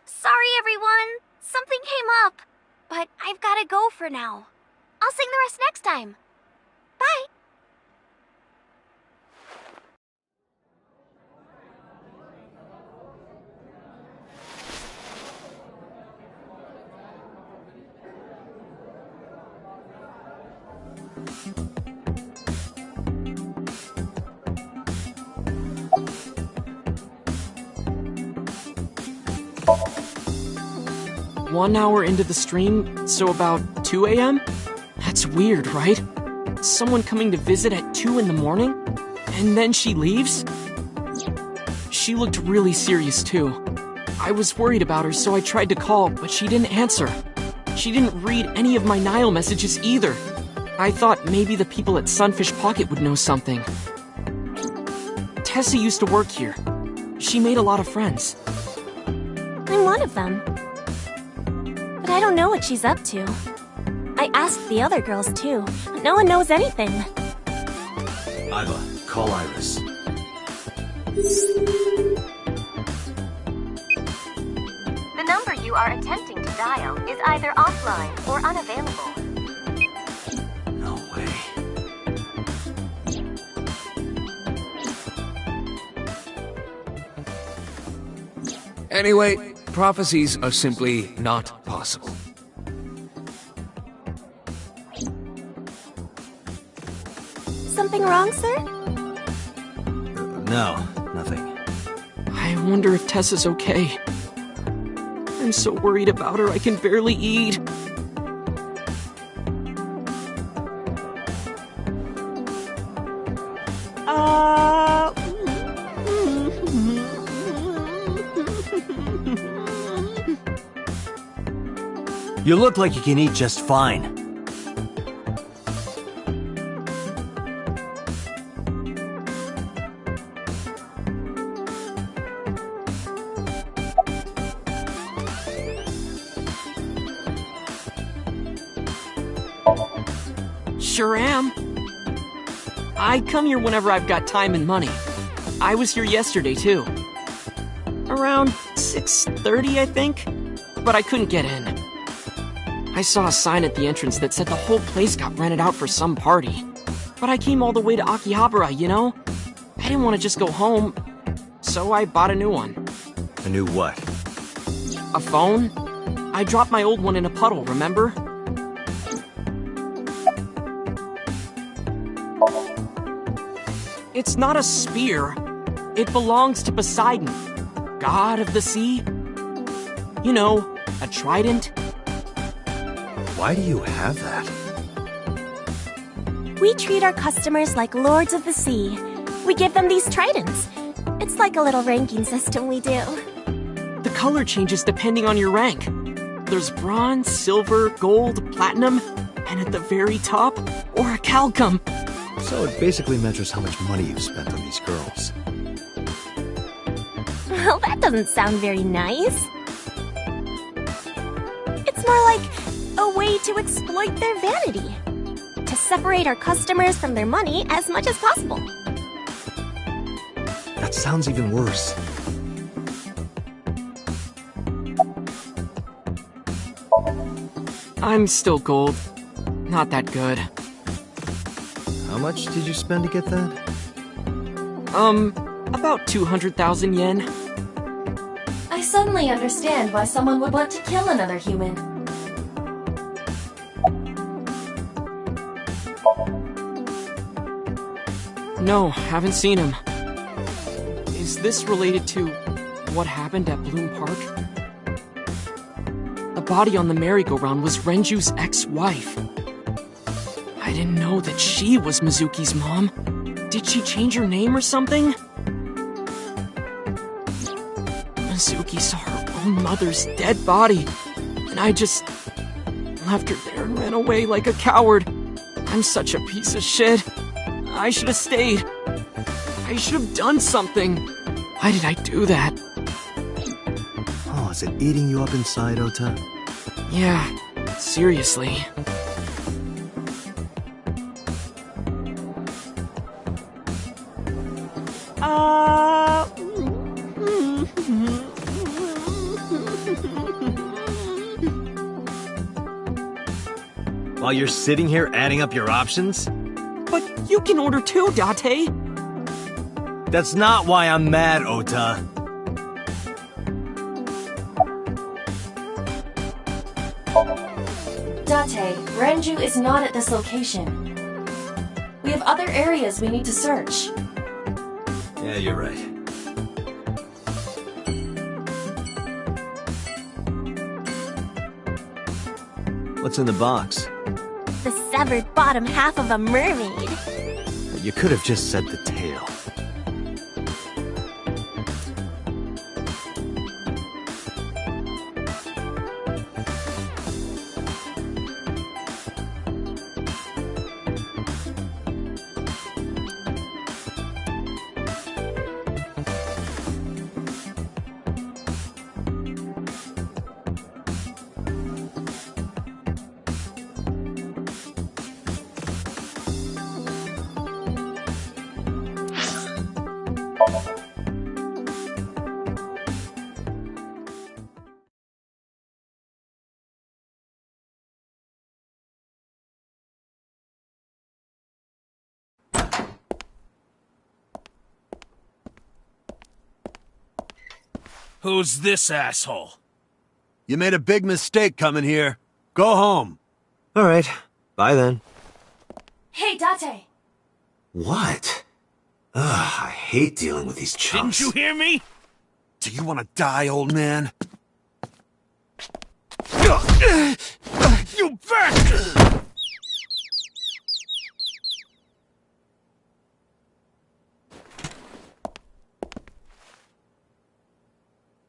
Sorry, everyone. Something came up. But I've gotta go for now. I'll sing the rest next time. Bye! One hour into the stream, so about 2 a.m.? That's weird, right? Someone coming to visit at 2 in the morning? And then she leaves? She looked really serious, too. I was worried about her, so I tried to call, but she didn't answer. She didn't read any of my Nile messages either. I thought maybe the people at Sunfish Pocket would know something. Tessa used to work here. She made a lot of friends. I'm one of them. But I don't know what she's up to. I asked the other girls too, but no one knows anything. Iva, call Iris. The number you are attempting to dial is either offline or unavailable. No way. Anyway, prophecies are simply not possible. Something wrong, sir? No, nothing. I wonder if Tessa's okay. I'm so worried about her I can barely eat. You look like you can eat just fine. Sure am. I come here whenever I've got time and money. I was here yesterday, too. Around 6:30, I think? But I couldn't get in. I saw a sign at the entrance that said the whole place got rented out for some party. But I came all the way to Akihabara, you know? I didn't want to just go home, so I bought a new one. A new what? A phone? I dropped my old one in a puddle, remember? It's not a spear. It belongs to Poseidon, god of the sea. You know, a trident. Why do you have that? We treat our customers like lords of the sea. We give them these tridents. It's like a little ranking system we do. The color changes depending on your rank. There's bronze, silver, gold, platinum, and at the very top, orichalcum. So it basically measures how much money you've spent on these girls. Well, that doesn't sound very nice. It's more like a way to exploit their vanity. To separate our customers from their money as much as possible. That sounds even worse. I'm still gold. Not that good. How much did you spend to get that? About 200,000 yen. I suddenly understand why someone would want to kill another human. No, haven't seen him. Is this related to what happened at Bloom Park? The body on the merry-go-round was Renju's ex-wife. I didn't know that she was Mizuki's mom. Did she change her name or something? Mizuki saw her own mother's dead body, and I just left her there and ran away like a coward. I'm such a piece of shit. I should have stayed. I should have done something. Why did I do that? Oh, is it eating you up inside, Ota? Yeah, seriously. While you're sitting here adding up your options? But you can order too, Date. That's not why I'm mad, Ota. Date, Renju is not at this location. We have other areas we need to search. Yeah, you're right. What's in the box? The severed bottom half of a mermaid. You could have just said the tail. Who's this asshole? You made a big mistake coming here. Go home. All right. Bye then. Hey, Date! What? Ugh, I hate dealing with these chumps. Didn't you hear me? Do you want to die, old man? You bastard!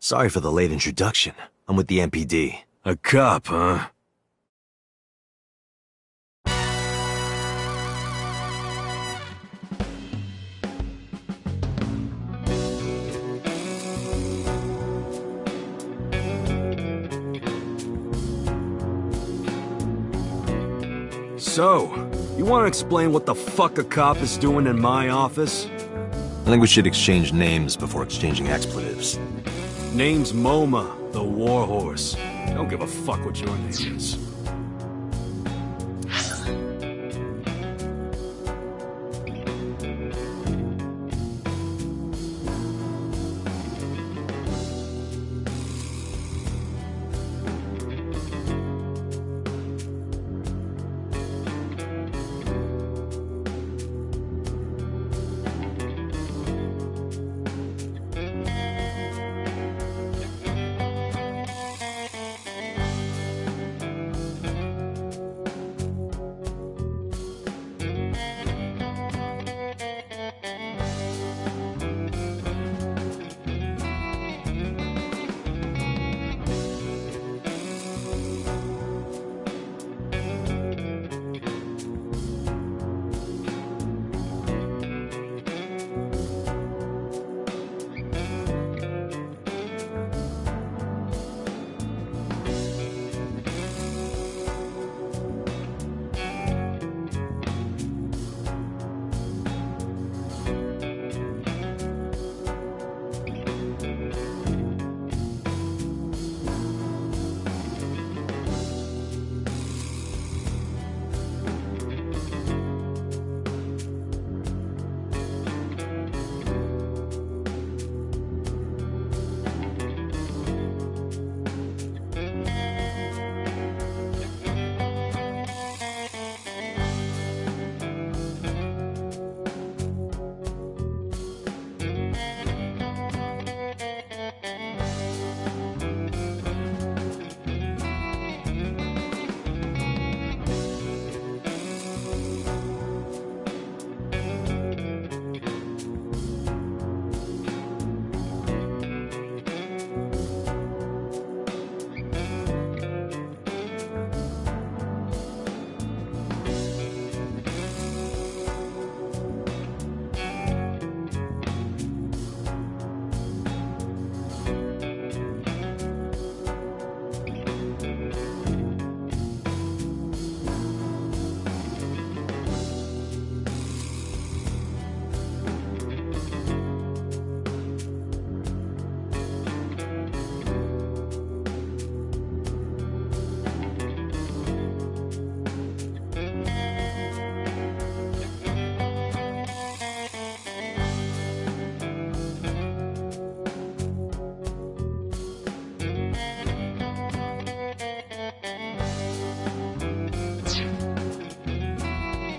Sorry for the late introduction. I'm with the MPD. A cop, huh? So, you want to explain what the fuck a cop is doing in my office? I think we should exchange names before exchanging expletives. Name's MoMA, the Warhorse. Don't give a fuck what your name is.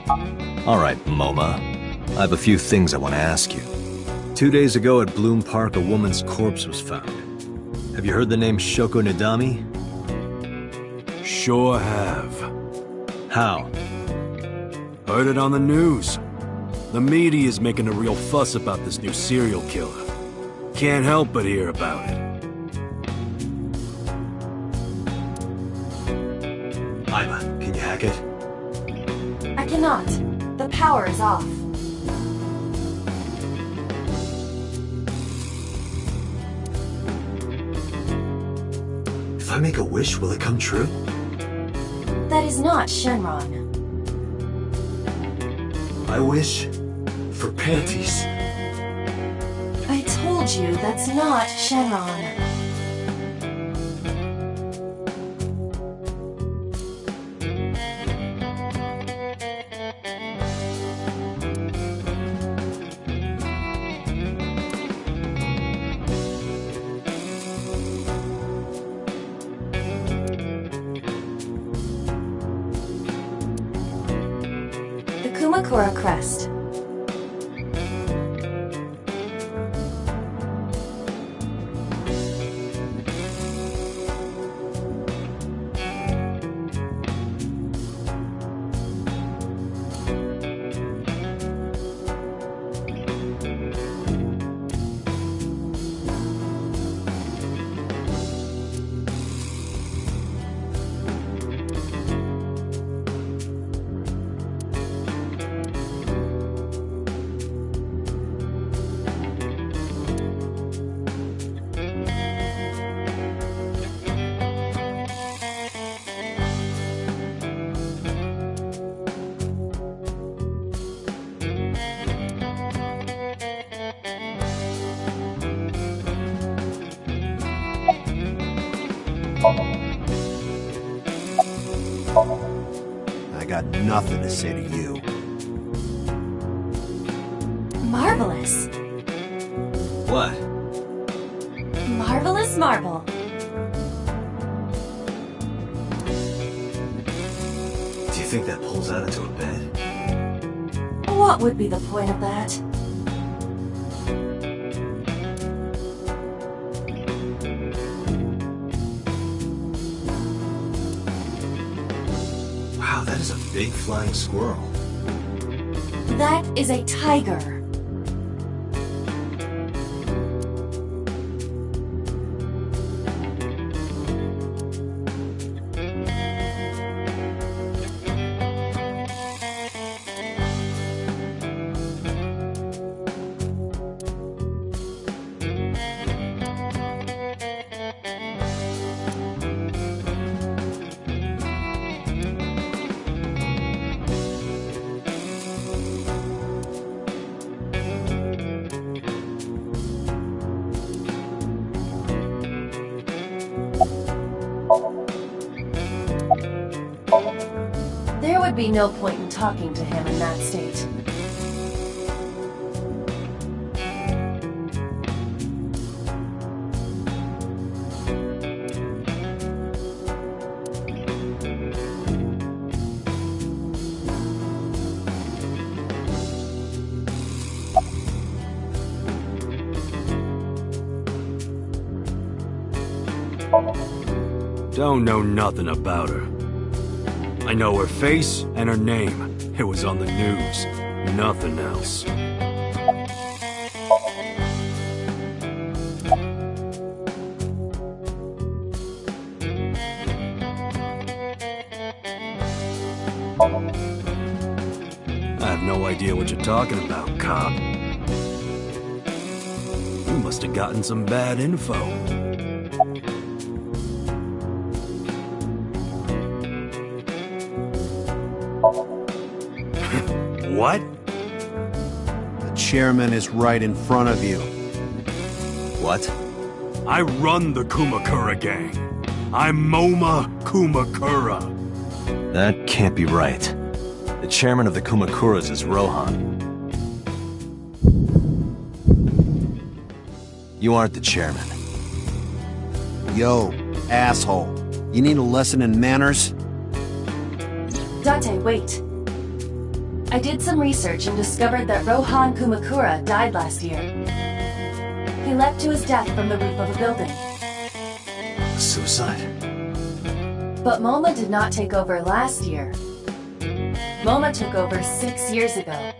Alright, MoMA. I have a few things I want to ask you. 2 days ago at Bloom Park, a woman's corpse was found. Have you heard the name Shoko Nadami? Sure have. How? Heard it on the news. The media is making a real fuss about this new serial killer. Can't help but hear about it. Iva, can you hack it? I cannot. The power is off. If I make a wish, will it come true? That is not Shenron. I wish for panties. I told you that's not Shenron. The Kumakura crest. I got nothing to say to you. Marvelous. What? Marvelous marble. Do you think that pulls out into a bed? What would be the point of that? Wow, that is a big flying squirrel. That is a tiger. There would be no point in talking to him in that state. Don't know nothing about her. I know her face and her name. It was on the news. Nothing else. I have no idea what you're talking about, cop. You must have gotten some bad info. What? The chairman is right in front of you. What? I run the Kumakura gang. I'm MoMA Kumakura. That can't be right. The chairman of the Kumakuras is Rohan. You aren't the chairman. Yo, asshole. You need a lesson in manners? Date, wait. I did some research and discovered that Rohan Kumakura died last year. He leapt to his death from the roof of a building. Suicide? But MoMA did not take over last year. MoMA took over 6 years ago.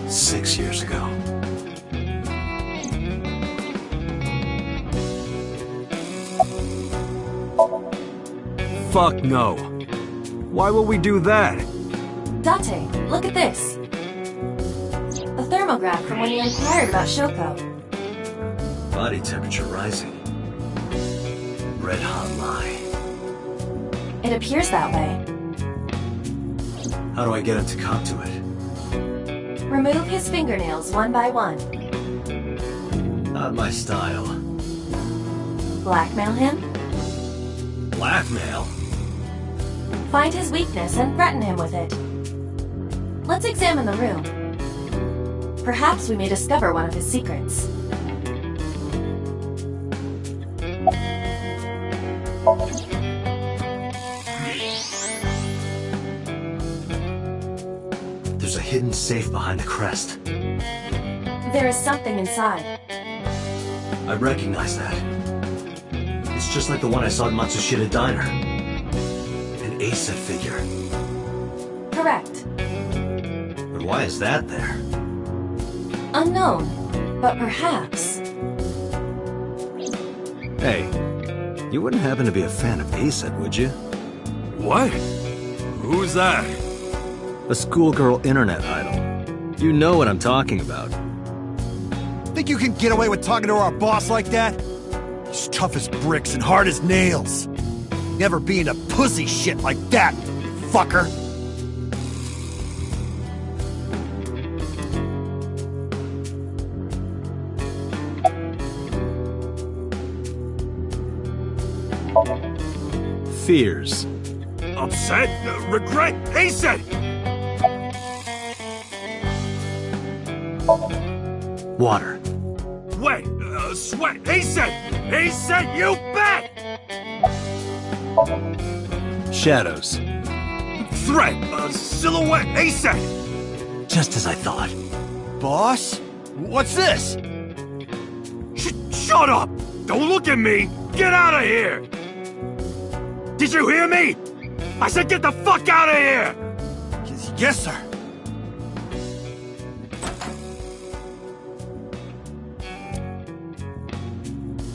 6 years ago. Fuck no. Why would we do that? Date, look at this. A thermograph from when you inquired about Shoko. Body temperature rising. Red hot lie. It appears that way. How do I get him to cop to it? Remove his fingernails one by one. Not my style. Blackmail him? Blackmail? Find his weakness and threaten him with it. Let's examine the room. Perhaps we may discover one of his secrets. There's a hidden safe behind the crest. There is something inside. I recognize that. It's just like the one I saw at Matsushita Diner. An A-set figure. Correct. But why is that there? Unknown, but perhaps... Hey, you wouldn't happen to be a fan of A-set, would you? What? Who's that? A schoolgirl internet idol. You know what I'm talking about. Think you can get away with talking to our boss like that? He's tough as bricks and hard as nails. Never being a pussy shit like that, fucker. Fears. Upset? Regret? Hasten! Water. Wet! Sweat! Hasten! Hasten, you bet! Shadows. Threat! Silhouette! Hasten! Just as I thought. Boss? What's this? Shut up! Don't look at me! Get out of here! Did you hear me? I said get the fuck out of here! Yes, sir.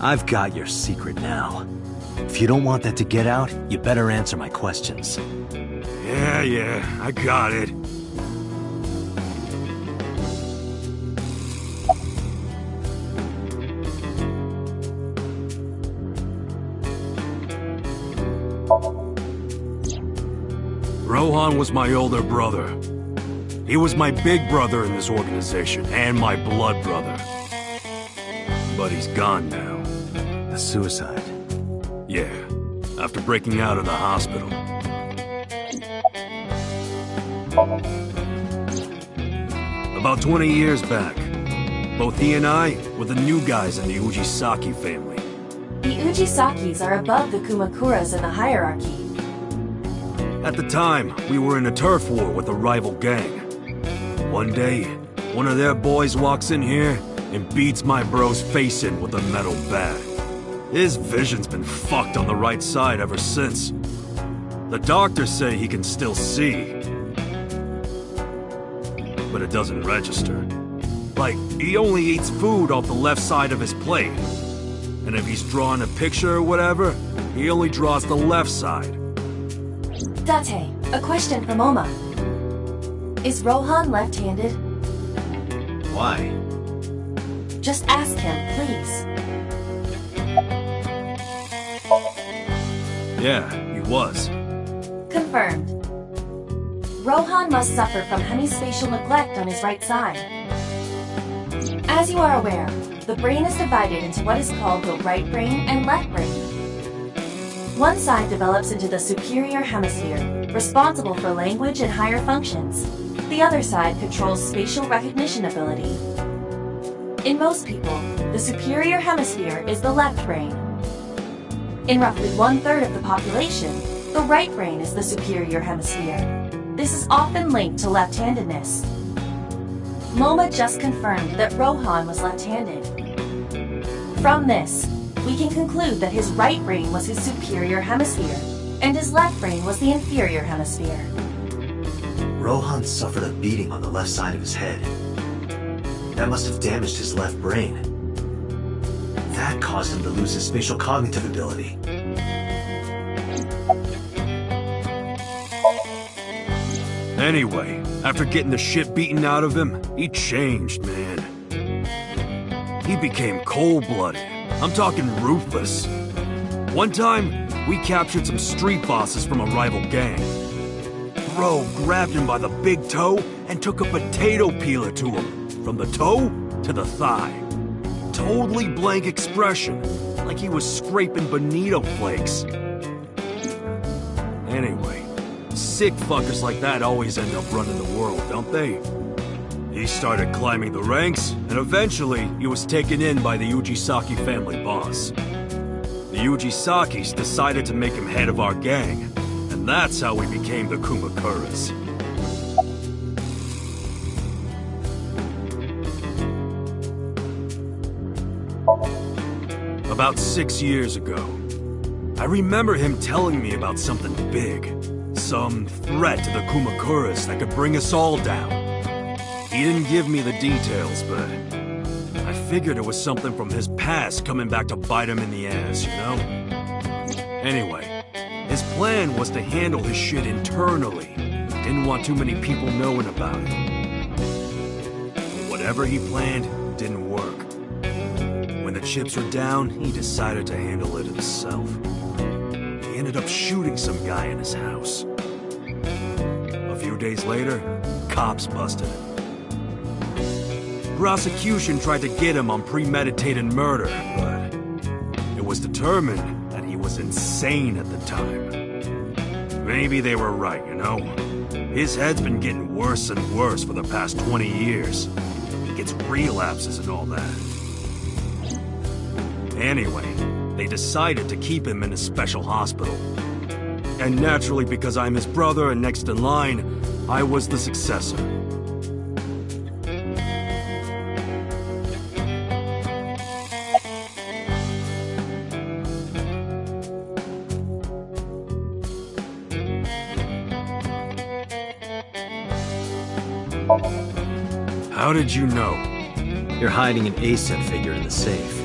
I've got your secret now. If you don't want that to get out, you better answer my questions. Yeah, I got it. Rohan was my older brother. He was my big brother in this organization, and my blood brother. But he's gone now. A suicide? Yeah, after breaking out of the hospital. About 20 years back, both he and I were the new guys in the Ujisaki family. The Ujisakis are above the Kumakuras in the hierarchy. At the time, we were in a turf war with a rival gang. One day, one of their boys walks in here and beats my bro's face in with a metal bat. His vision's been fucked on the right side ever since. The doctors say he can still see, but it doesn't register. Like, he only eats food off the left side of his plate. And if he's drawing a picture or whatever, he only draws the left side. Date, a question from Oma. Is Rohan left-handed? Why? Just ask him, please. Yeah, he was. Confirmed. Rohan must suffer from hemispatial neglect on his right side. As you are aware, the brain is divided into what is called the right brain and left brain. One side develops into the superior hemisphere, responsible for language and higher functions. The other side controls spatial recognition ability. In most people, the superior hemisphere is the left brain. In roughly 1/3 of the population, the right brain is the superior hemisphere. This is often linked to left-handedness. MoMA just confirmed that Rohan was left-handed. From this, we can conclude that his right brain was his superior hemisphere, and his left brain was the inferior hemisphere. Rohan suffered a beating on the left side of his head. That must have damaged his left brain. That caused him to lose his spatial cognitive ability. Anyway, after getting the shit beaten out of him, he changed, man. He became cold-blooded. I'm talking ruthless. One time, we captured some street bosses from a rival gang. Bro grabbed him by the big toe and took a potato peeler to him, from the toe to the thigh. Totally blank expression, like he was scraping bonito flakes. Anyway, sick fuckers like that always end up running the world, don't they? He started climbing the ranks, and eventually he was taken in by the Ujisaki family boss. The Ujisakis decided to make him head of our gang, and that's how we became the Kumakuras. About 6 years ago, I remember him telling me about something big. Some threat to the Kumakuras that could bring us all down. He didn't give me the details, but I figured it was something from his past coming back to bite him in the ass, you know? Anyway, his plan was to handle his shit internally. Didn't want too many people knowing about it. But whatever he planned didn't work. When the chips were down, he decided to handle it himself. He ended up shooting some guy in his house. A few days later, cops busted him. Prosecution tried to get him on premeditated murder, but it was determined that he was insane at the time. Maybe they were right, you know? His head's been getting worse and worse for the past 20 years. He gets relapses and all that. Anyway, they decided to keep him in a special hospital. And naturally, because I'm his brother and next in line, I was the successor. How did you know? You're hiding an ASET figure in the safe.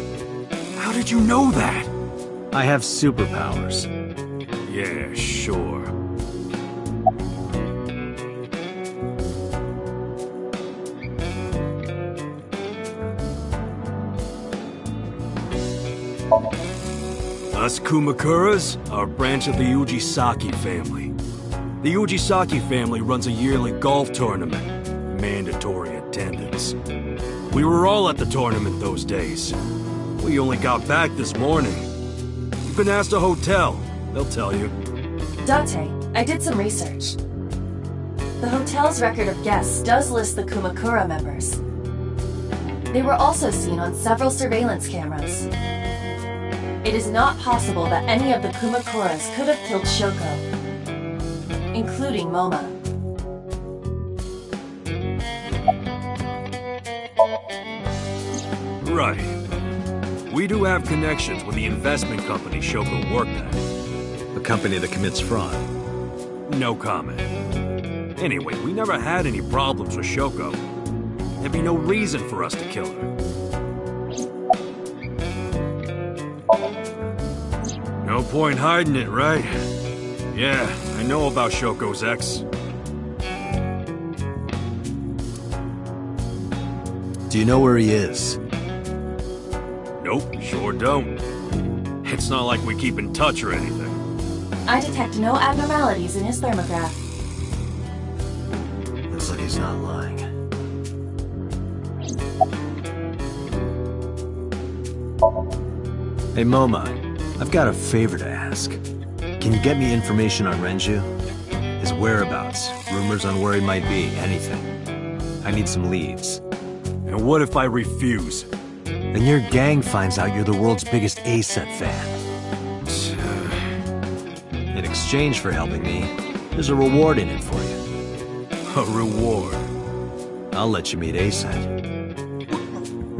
How did you know that? I have superpowers. Yeah, sure. Us Kumakuras are a branch of the Ujisaki family. The Ujisaki family runs a yearly golf tournament. Mandatory attendance. We were all at the tournament those days. We only got back this morning. You can ask the hotel. They'll tell you. Date, I did some research. The hotel's record of guests does list the Kumakura members. They were also seen on several surveillance cameras. It is not possible that any of the Kumakuras could have killed Shoko, including MoMA. Right. We do have connections with the investment company Shoko worked at. A company that commits fraud. No comment. Anyway, we never had any problems with Shoko. There'd be no reason for us to kill her. No point hiding it, right? Yeah, I know about Shoko's ex. Do you know where he is? Nope, sure don't. It's not like we keep in touch or anything. I detect no abnormalities in his thermograph. Looks like he's not lying. Hey, MoMA. I've got a favor to ask. Can you get me information on Renju? His whereabouts, rumors on where he might be, anything. I need some leads. And what if I refuse? Then your gang finds out you're the world's biggest ASET fan. In exchange for helping me, there's a reward in it for you. A reward. I'll let you meet Aset.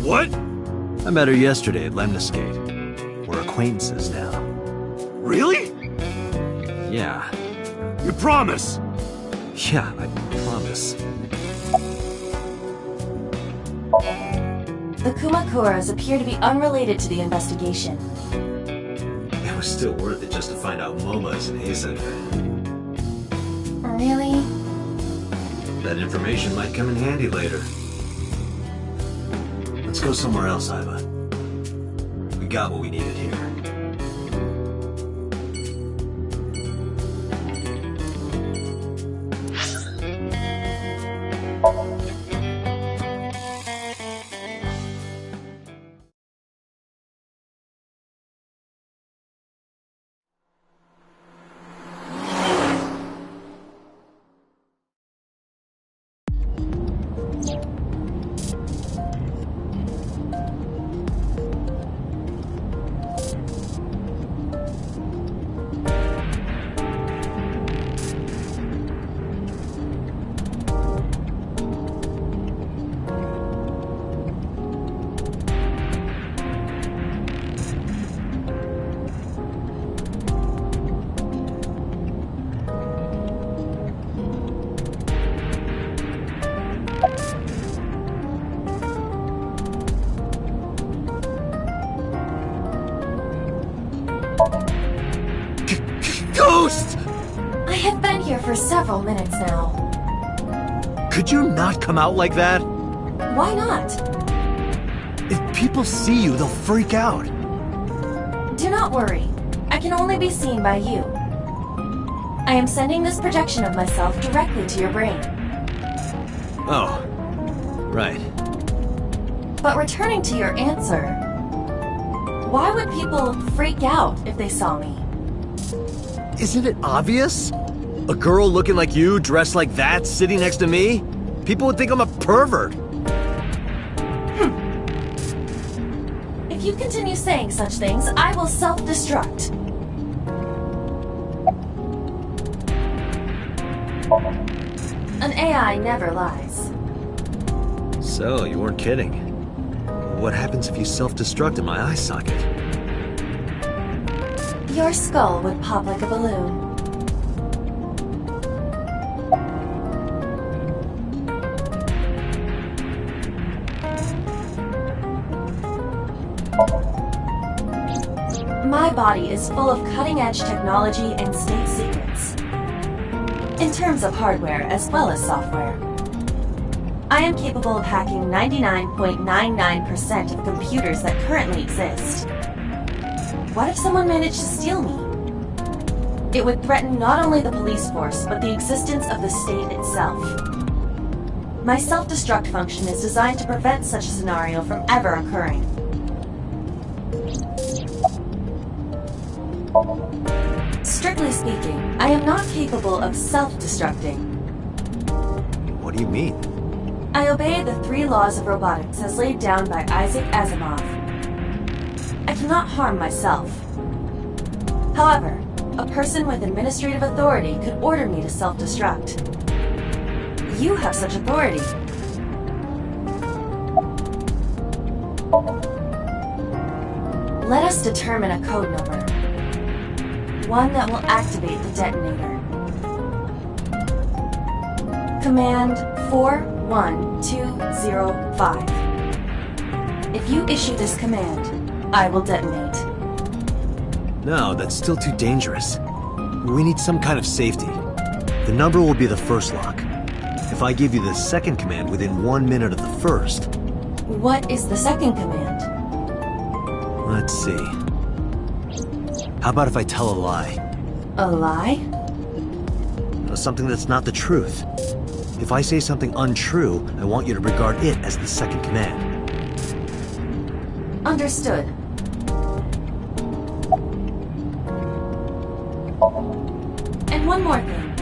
What? I met her yesterday at Lemniscate. We're acquaintances now. Really? Yeah. You promise? Yeah, I promise. The Kumakuras appear to be unrelated to the investigation. It was still worth it just to find out Moma is an Aset fan. Really? That information might come in handy later. Let's go somewhere else, Iva. We got what we needed here. Ghost! I have been here for several minutes now. Could you not come out like that? Why not? If people see you, they'll freak out. Do not worry. I can only be seen by you. I am sending this projection of myself directly to your brain. Oh, right. But returning to your answer, why would people freak out if they saw me? Isn't it obvious? A girl looking like you, dressed like that, sitting next to me? People would think I'm a pervert. If you continue saying such things, I will self-destruct. An AI never lies. So, you weren't kidding. What happens if you self-destruct in my eye socket? Your skull would pop like a balloon. My body is full of cutting-edge technology and state secrets. In terms of hardware as well as software. I am capable of hacking 99.99% of computers that currently exist. What if someone managed to steal me? It would threaten not only the police force, but the existence of the state itself. My self-destruct function is designed to prevent such a scenario from ever occurring. Strictly speaking, I am not capable of self-destructing. What do you mean? I obey the 3 laws of robotics as laid down by Isaac Asimov. I cannot harm myself. However, a person with administrative authority could order me to self-destruct. You have such authority. Let us determine a code number. One that will activate the detonator. Command 41205. If you issue this command, I will detonate. No, that's still too dangerous. We need some kind of safety. The number will be the first lock. If I give you the second command within 1 minute of the first... What is the second command? Let's see. How about if I tell a lie? A lie? Something that's not the truth. If I say something untrue, I want you to regard it as the second command. Understood. And one more thing.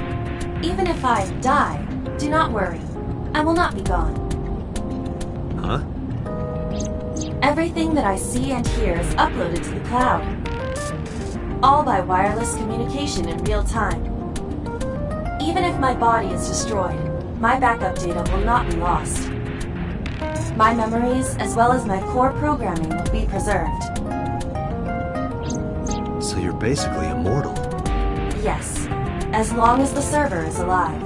Even if I die, do not worry. I will not be gone. Huh? Everything that I see and hear is uploaded to the cloud. All by wireless communication in real time. Even if my body is destroyed, my backup data will not be lost. My memories, as well as my core programming, will be preserved. So you're basically immortal. Yes, as long as the server is alive.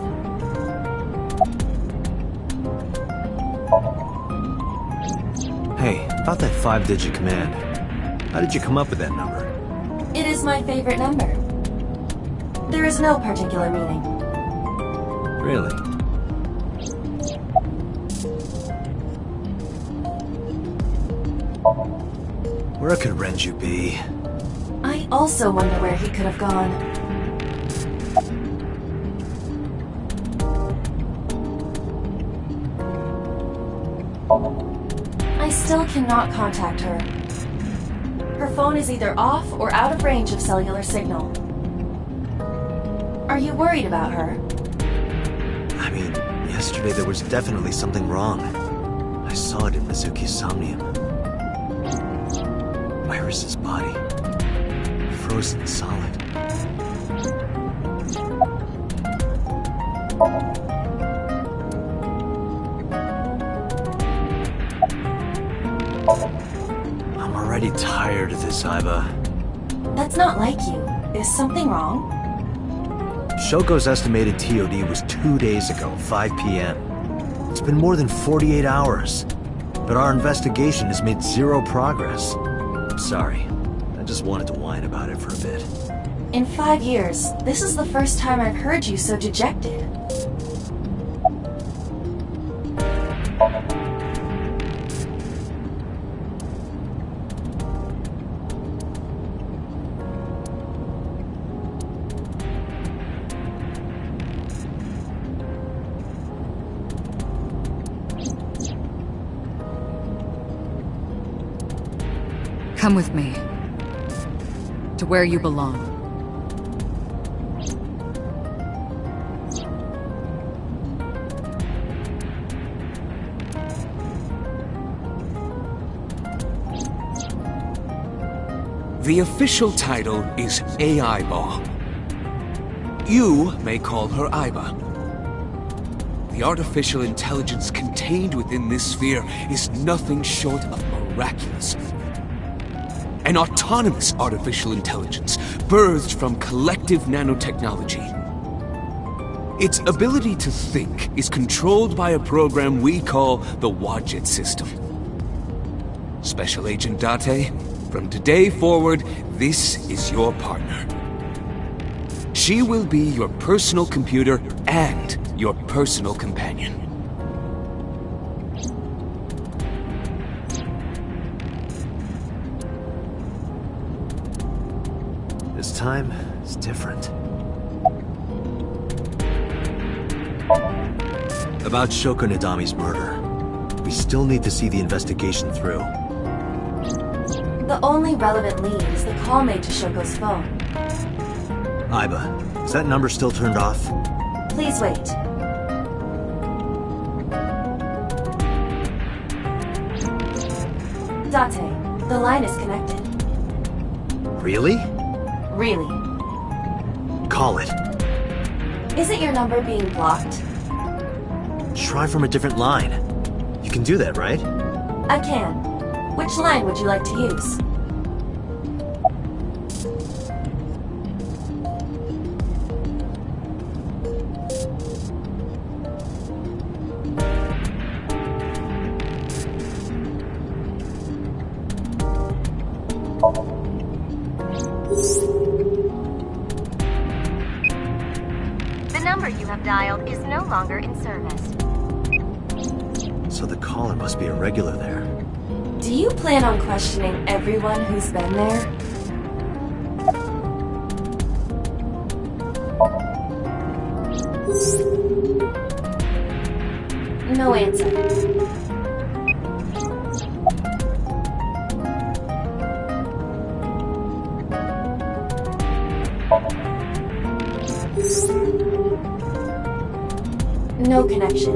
Hey, about that 5-digit command. How did you come up with that number? It is my favorite number. There is no particular meaning. Really? Where could Renju be? I also wonder where he could have gone. I still cannot contact her. Her phone is either off or out of range of cellular signal. Are you worried about her? I mean, yesterday there was definitely something wrong. I saw it in Mizuki's Somnium. Iris's body. Frozen solid. I'm already tired of this, Aiba. That's not like you. Is something wrong? Shoko's estimated TOD was 2 days ago, 5 p.m. It's been more than 48 hours. But our investigation has made zero progress. Sorry. I just wanted to whine about it for a bit. In 5 years, this is the first time I've heard you so dejected. Come with me. To where you belong. The official title is AI Ball. You may call her Aiba. The artificial intelligence contained within this sphere is nothing short of miraculous. An autonomous artificial intelligence birthed from collective nanotechnology. Its ability to think is controlled by a program we call the Wadjet system. Special Agent Date, from today forward, this is your partner. She will be your personal computer and your personal companion. This time, it's different. About Shoko Nadami's murder. We still need to see the investigation through. The only relevant lead is the call made to Shoko's phone. Aiba, is that number still turned off? Please wait. Date, the line is connected. Really? Really. Call it. Isn't your number being blocked? Try from a different line. You can do that, right? I can. Which line would you like to use? The number you have dialed is no longer in service. So the caller must be a regular there. Do you plan on questioning everyone who's been there? No answer. No connection.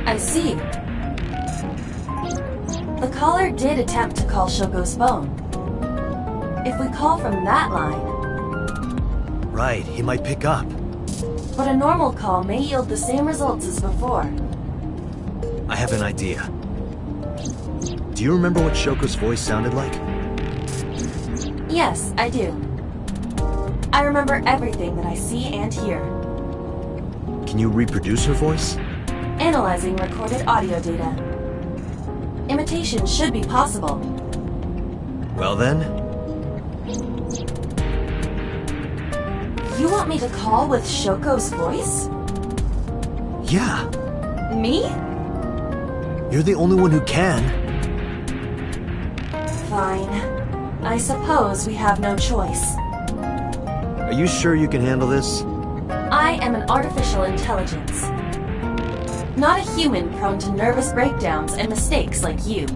I see. The caller did attempt to call Shoko's phone. If we call from that line, Right, he might pick up. But a normal call may yield the same results as before. I have an idea. Do you remember what Shoko's voice sounded like? Yes, I do. I remember everything that I see and hear. Can you reproduce her voice? Analyzing recorded audio data. Imitation should be possible. Well then... You want me to call with Shoko's voice? Yeah. Me? You're the only one who can. Fine. I suppose we have no choice. Are you sure you can handle this? I am an artificial intelligence. Not a human prone to nervous breakdowns and mistakes like you.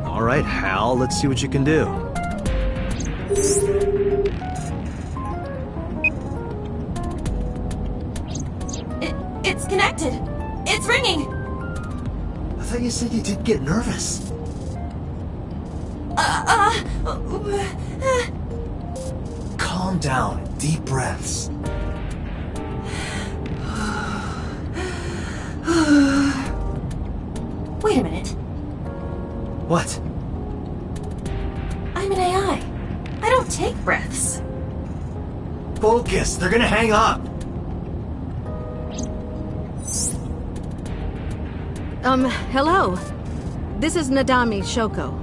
Alright, Hal, let's see what you can do. It's connected! It's ringing! I thought you said you didn't get nervous. Calm down. Deep breaths. Wait a minute. What? I'm an AI. I don't take breaths. Focus! They're gonna hang up! Hello. This is Nadami Shoko.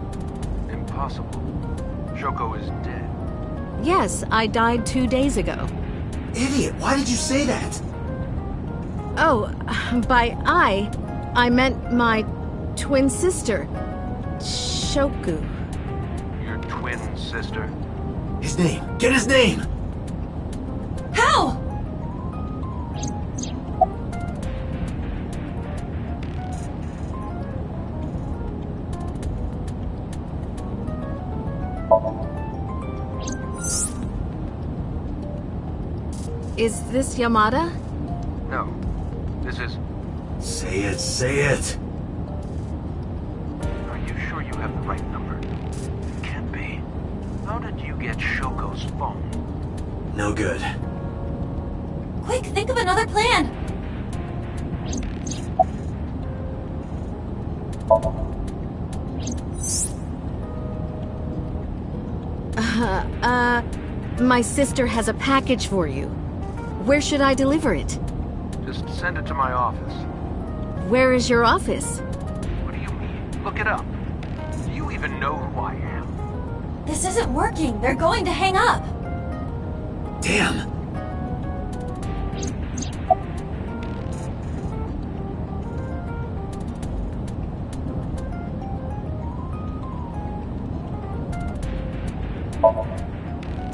Impossible. Shoko is dead. Yes, I died 2 days ago. Idiot, why did you say that? Oh, by I meant my twin sister, Shoku. Your twin sister? His name! Get his name! How? Is this Yamada? No. This is... Say it, say it! Are you sure you have the right number? It can't be. How did you get Shoko's phone? No good. Quick, think of another plan! My sister has a package for you. Where should I deliver it? Just send it to my office. Where is your office? What do you mean? Look it up. Do you even know who I am? This isn't working. They're going to hang up. Damn!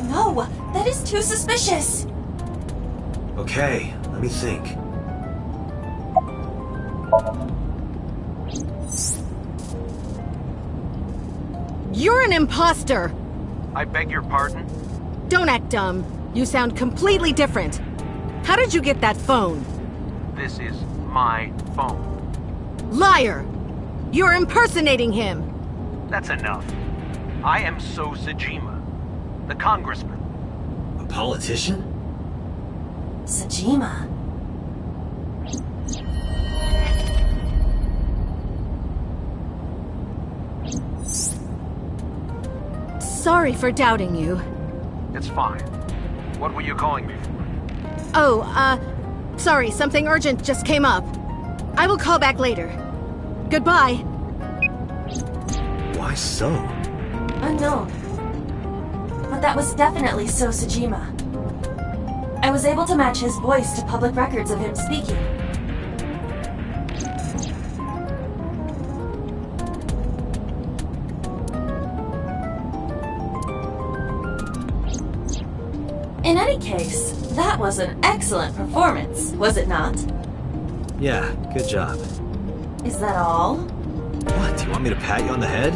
No, that is too suspicious. Okay, let me think. You're an imposter! I beg your pardon? Don't act dumb. You sound completely different. How did you get that phone? This is my phone. Liar! You're impersonating him! That's enough. I am So Sajima, the congressman. A politician? Sajima. Sorry for doubting you. It's fine. What were you calling me for? Oh, sorry, something urgent just came up. I will call back later. Goodbye. Why so? Unknown. But that was definitely So Sajima. I was able to match his voice to public records of him speaking. In any case, that was an excellent performance, was it not? Yeah, good job. Is that all? What, do you want me to pat you on the head?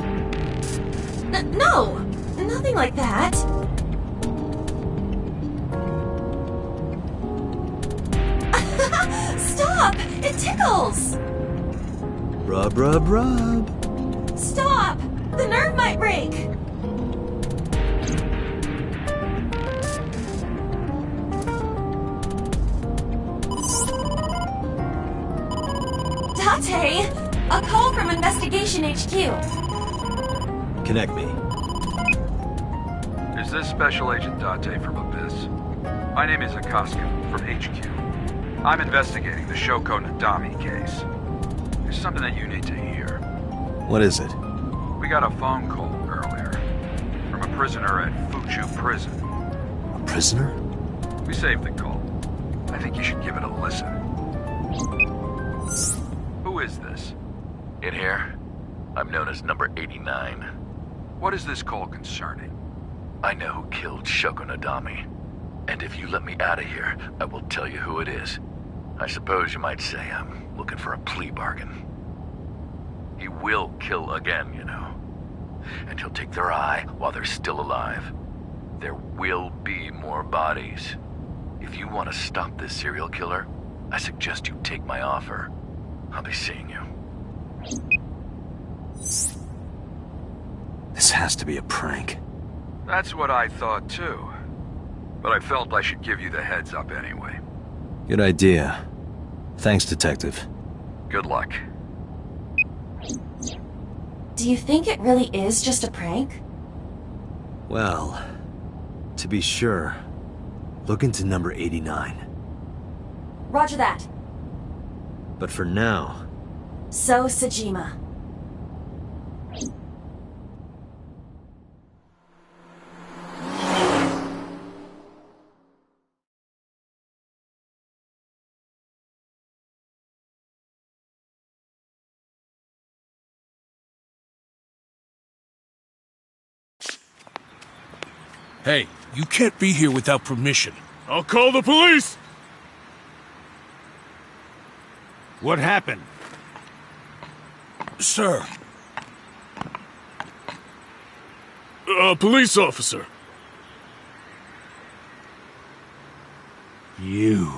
No! Nothing like that. Stop! It tickles! Rub, rub, rub. Stop! The nerve might break! Date! A call from Investigation HQ. Connect me. Is this Special Agent Date from Abyss? My name is Akaska from HQ. I'm investigating the Shoko Nadami case. There's something that you need to hear. What is it? We got a phone call earlier from a prisoner at Fuchu Prison. A prisoner? We saved the call. I think you should give it a listen. Who is this? In here, I'm known as number 89. What is this call concerning? I know who killed Shoko Nadami. And if you let me out of here, I will tell you who it is. I suppose you might say I'm looking for a plea bargain. He will kill again, you know. And he'll take their eye while they're still alive. There will be more bodies. If you want to stop this serial killer, I suggest you take my offer. I'll be seeing you. This has to be a prank. That's what I thought too. But I felt I should give you the heads up anyway. Good idea. Thanks, Detective. Good luck. Do you think it really is just a prank? Well, to be sure, look into number 89. Roger that. But for now... So, Sajima. Hey, you can't be here without permission. I'll call the police! What happened? Sir. A police officer. You.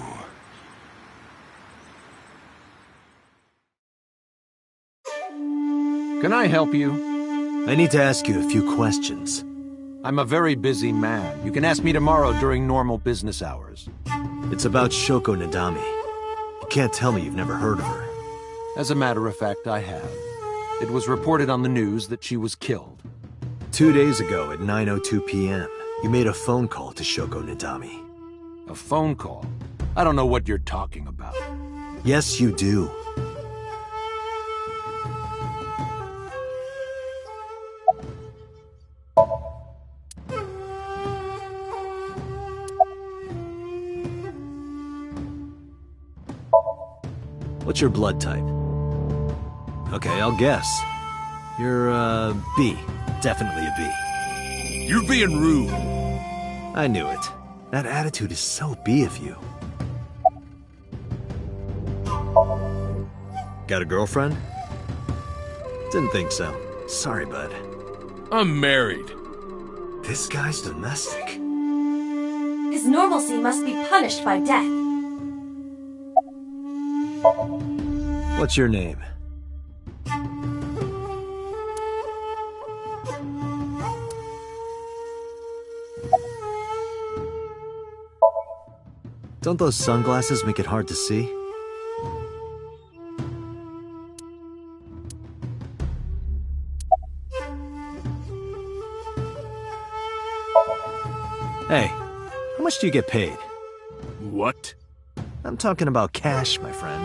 Can I help you? I need to ask you a few questions. I'm a very busy man. You can ask me tomorrow during normal business hours. It's about Shoko Nadami. You can't tell me you've never heard of her. As a matter of fact, I have. It was reported on the news that she was killed. 2 days ago at 9:02 p.m., you made a phone call to Shoko Nadami. A phone call? I don't know what you're talking about. Yes, you do. What's your blood type? Okay, I'll guess. You're, B. Definitely a B. You're being rude. I knew it. That attitude is so B of you. Got a girlfriend? Didn't think so. Sorry, bud. I'm married. This guy's domestic. His normalcy must be punished by death. What's your name? Don't those sunglasses make it hard to see? Hey, how much do you get paid? What? I'm talking about cash, my friend.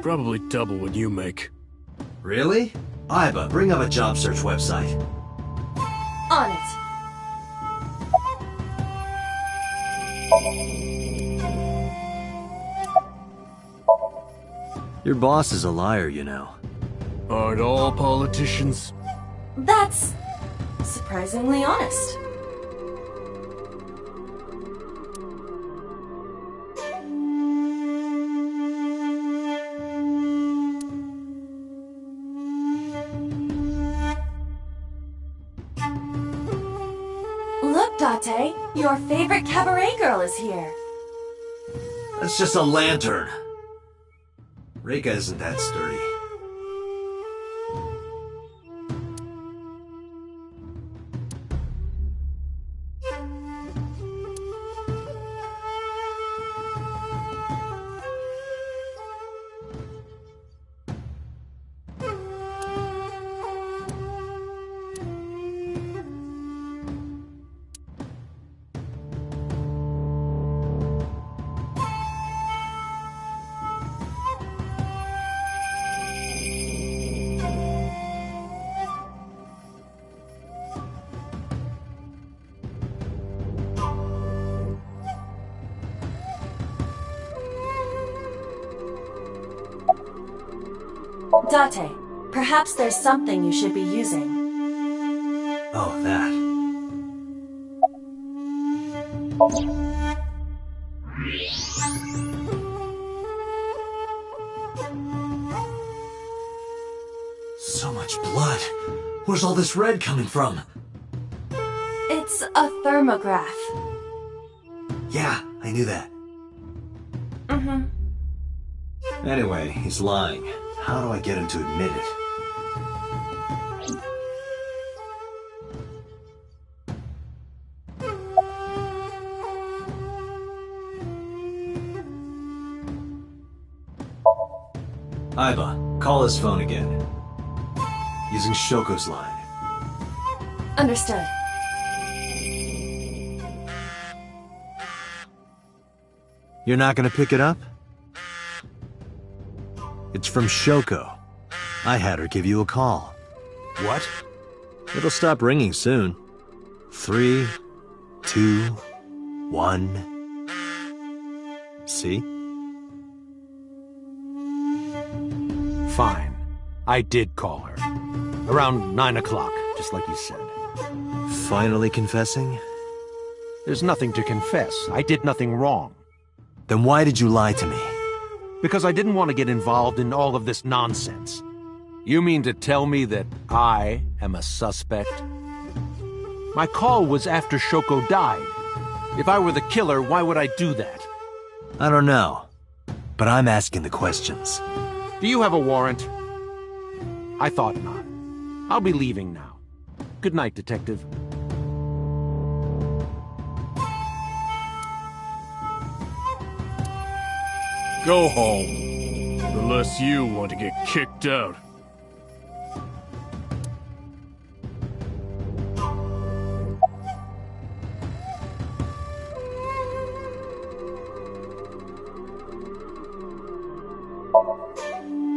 Probably double what you make. Really? Iba, bring up a job search website. On it. Your boss is a liar, you know. Aren't all politicians? That's surprisingly honest. Look, Date, your favorite cabaret girl is here. That's just a lantern. Reika isn't that sturdy. Date, perhaps there's something you should be using. Oh, that. So much blood. Where's all this red coming from? It's a thermograph. Yeah, I knew that. Mm-hmm. Anyway, he's lying. How do I get him to admit it? Aiba, call his phone again. Using Shoko's line. Understood. You're not gonna pick it up? It's from Shoko. I had her give you a call. What? It'll stop ringing soon. 3, 2, 1. See? Fine. I did call her. Around 9 o'clock, just like you said. Finally confessing? There's nothing to confess. I did nothing wrong. Then why did you lie to me? Because I didn't want to get involved in all of this nonsense. You mean to tell me that I am a suspect? My call was after Shoko died. If I were the killer, why would I do that? I don't know. But I'm asking the questions. Do you have a warrant? I thought not. I'll be leaving now. Good night, Detective. Go home. Unless you want to get kicked out.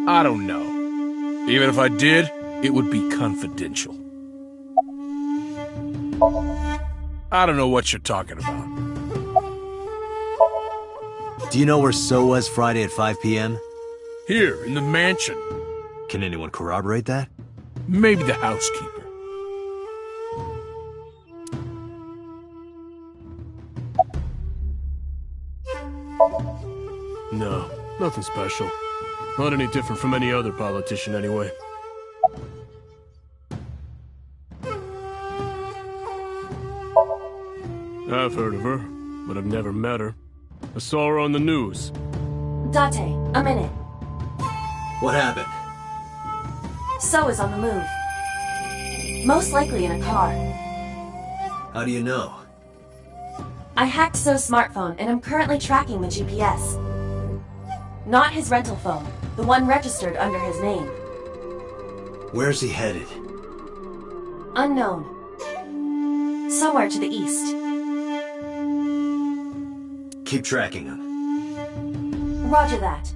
I don't know. Even if I did, it would be confidential. I don't know what you're talking about. Do you know where So was Friday at 5 p.m.? Here, in the mansion. Can anyone corroborate that? Maybe the housekeeper. No, nothing special. Not any different from any other politician, anyway. I've heard of her, but I've never met her. I saw her on the news. Date, a minute. What happened? So is on the move. Most likely in a car. How do you know? I hacked So's smartphone and I'm currently tracking the GPS. Not his rental phone, the one registered under his name. Where's he headed? Unknown. Somewhere to the east. Keep tracking him. Roger that.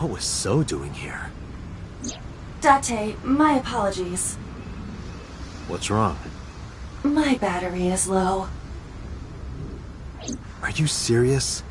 What was So doing here? Date, my apologies. What's wrong? My battery is low. Are you serious?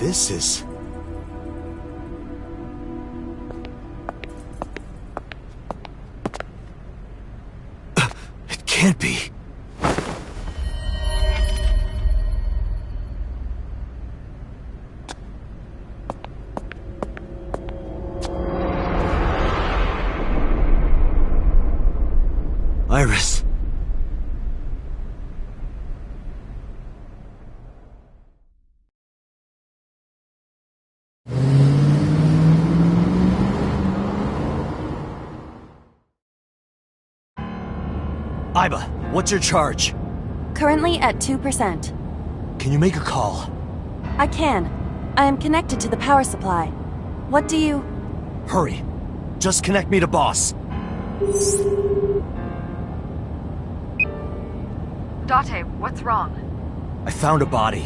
This is... It can't be. Iris. Iba, what's your charge? Currently at 2%. Can you make a call? I can. I am connected to the power supply. What do you... Hurry. Just connect me to boss. Date, what's wrong? I found a body.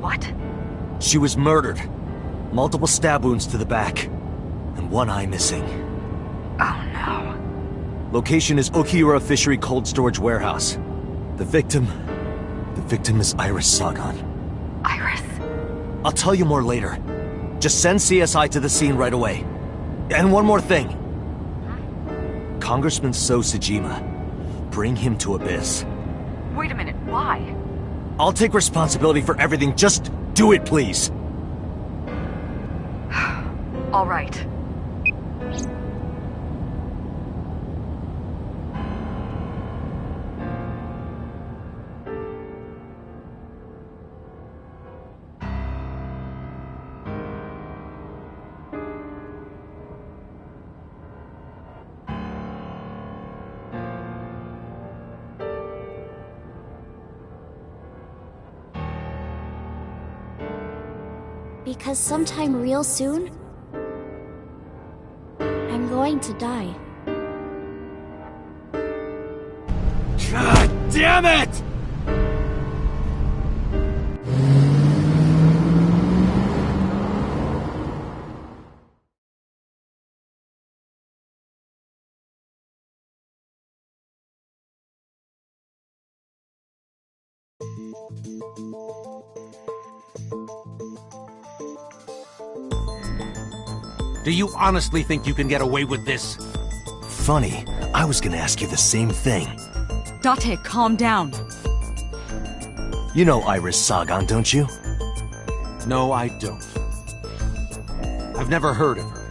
What? She was murdered. Multiple stab wounds to the back. And one eye missing. Oh no. Location is Okiura Fishery Cold Storage Warehouse. The victim is Iris Sagan. Iris? I'll tell you more later. Just send CSI to the scene right away. And one more thing. Congressman So Sejima. Bring him to Abyss. Wait a minute, why? I'll take responsibility for everything. Just do it, please. All right. Because sometime real soon, I'm going to die. God damn it! Do you honestly think you can get away with this? Funny, I was gonna ask you the same thing. Date, calm down. You know Iris Sagan, don't you? No, I don't. I've never heard of her.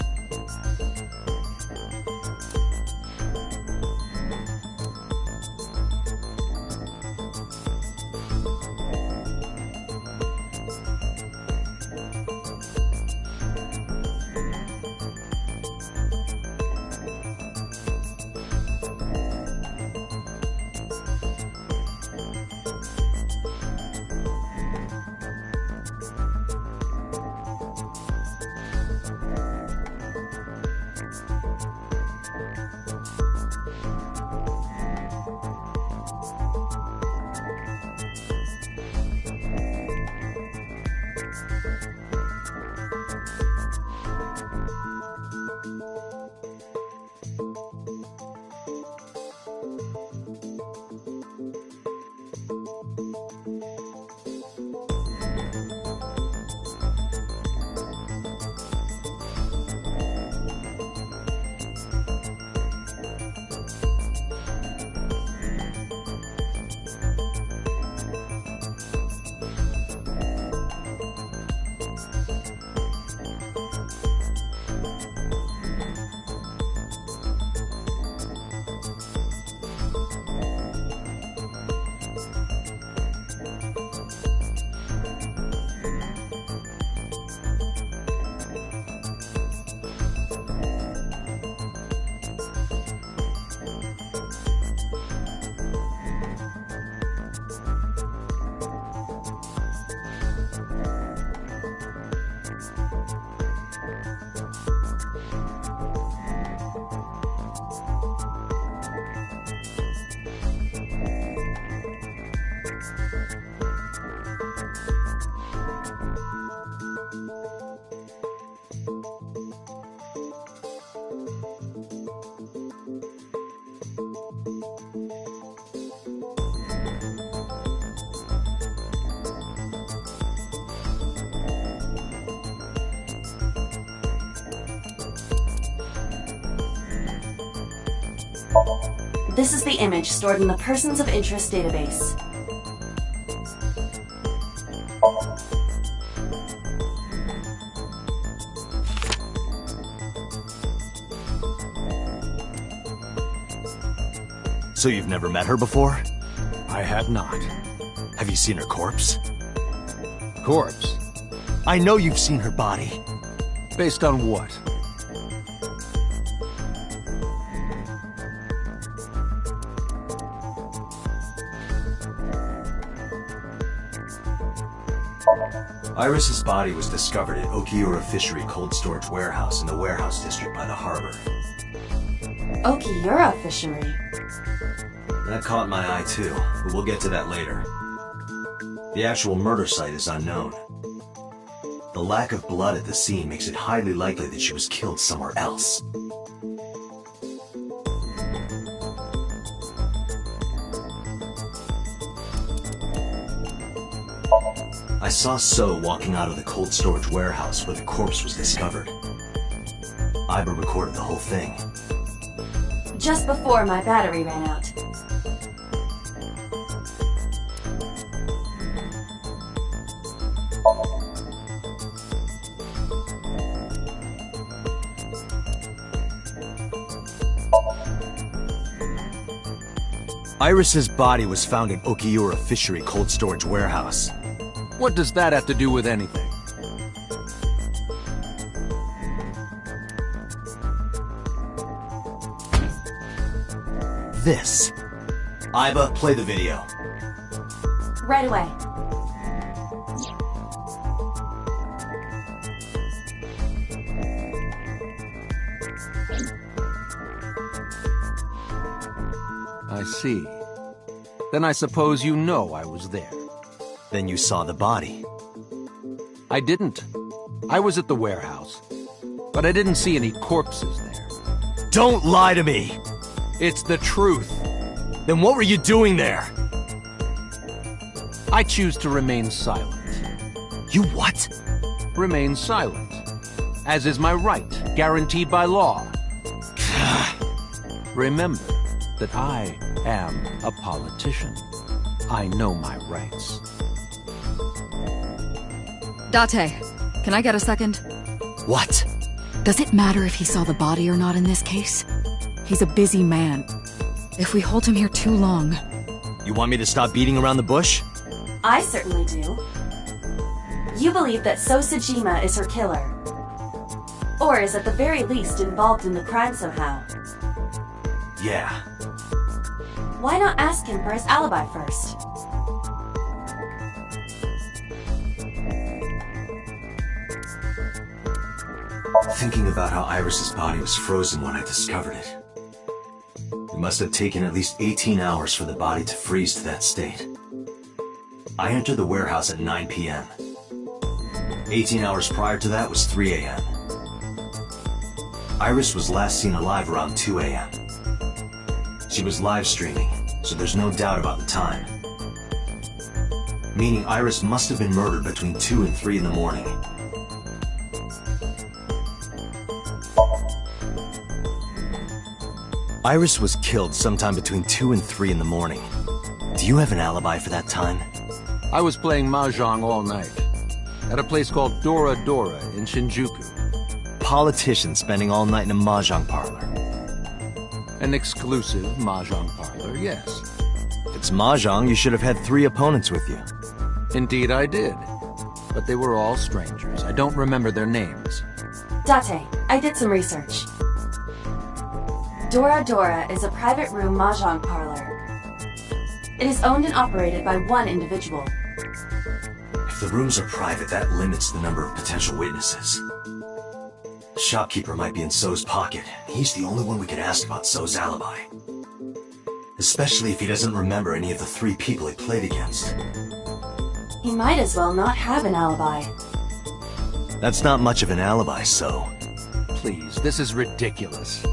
This is the image stored in the Persons of Interest database. So you've never met her before? I have not. Have you seen her corpse? Corpse? I know you've seen her body. Based on what? Iris's body was discovered at Okiura Fishery Cold Storage Warehouse in the warehouse district by the harbor. Okiura Fishery? That caught my eye too, but we'll get to that later. The actual murder site is unknown. The lack of blood at the scene makes it highly likely that she was killed somewhere else. I saw So walking out of the cold storage warehouse where the corpse was discovered. Iba recorded the whole thing. Just before my battery ran out. Iris's body was found at Okiura Fishery Cold Storage Warehouse. What does that have to do with anything? This. Iba, play the video. Right away. I see. Then I suppose you know I was there. Then you saw the body. I didn't. I was at the warehouse. But I didn't see any corpses there. Don't lie to me! It's the truth. Then what were you doing there? I choose to remain silent. You what? Remain silent. As is my right, guaranteed by law. Remember that I am a politician. I know my rights. Date, can I get a second? What? Does it matter if he saw the body or not in this case? He's a busy man. If we hold him here too long... You want me to stop beating around the bush? I certainly do. You believe that So Sajima is her killer. Or is at the very least involved in the crime somehow. Yeah. Why not ask him for his alibi first? Thinking about how Iris's body was frozen when I discovered it. It must have taken at least 18 hours for the body to freeze to that state. I entered the warehouse at 9 p.m. 18 hours prior to that was 3 a.m. Iris was last seen alive around 2 a.m. She was live streaming, so there's no doubt about the time. Meaning Iris must have been murdered between 2 and 3 in the morning. Iris was killed sometime between 2 and 3 in the morning. Do you have an alibi for that time? I was playing Mahjong all night. At a place called Dora Dora in Shinjuku. Politician spending all night in a Mahjong parlor. An exclusive Mahjong parlor, yes. If it's Mahjong, you should have had 3 opponents with you. Indeed I did. But they were all strangers. I don't remember their names. Date, I did some research. Dora Dora is a private room Mahjong parlor. It is owned and operated by one individual. If the rooms are private, that limits the number of potential witnesses. The shopkeeper might be in So's pocket. He's the only one we can ask about So's alibi. Especially if he doesn't remember any of the 3 people he played against. He might as well not have an alibi. That's not much of an alibi, So. Please, this is ridiculous.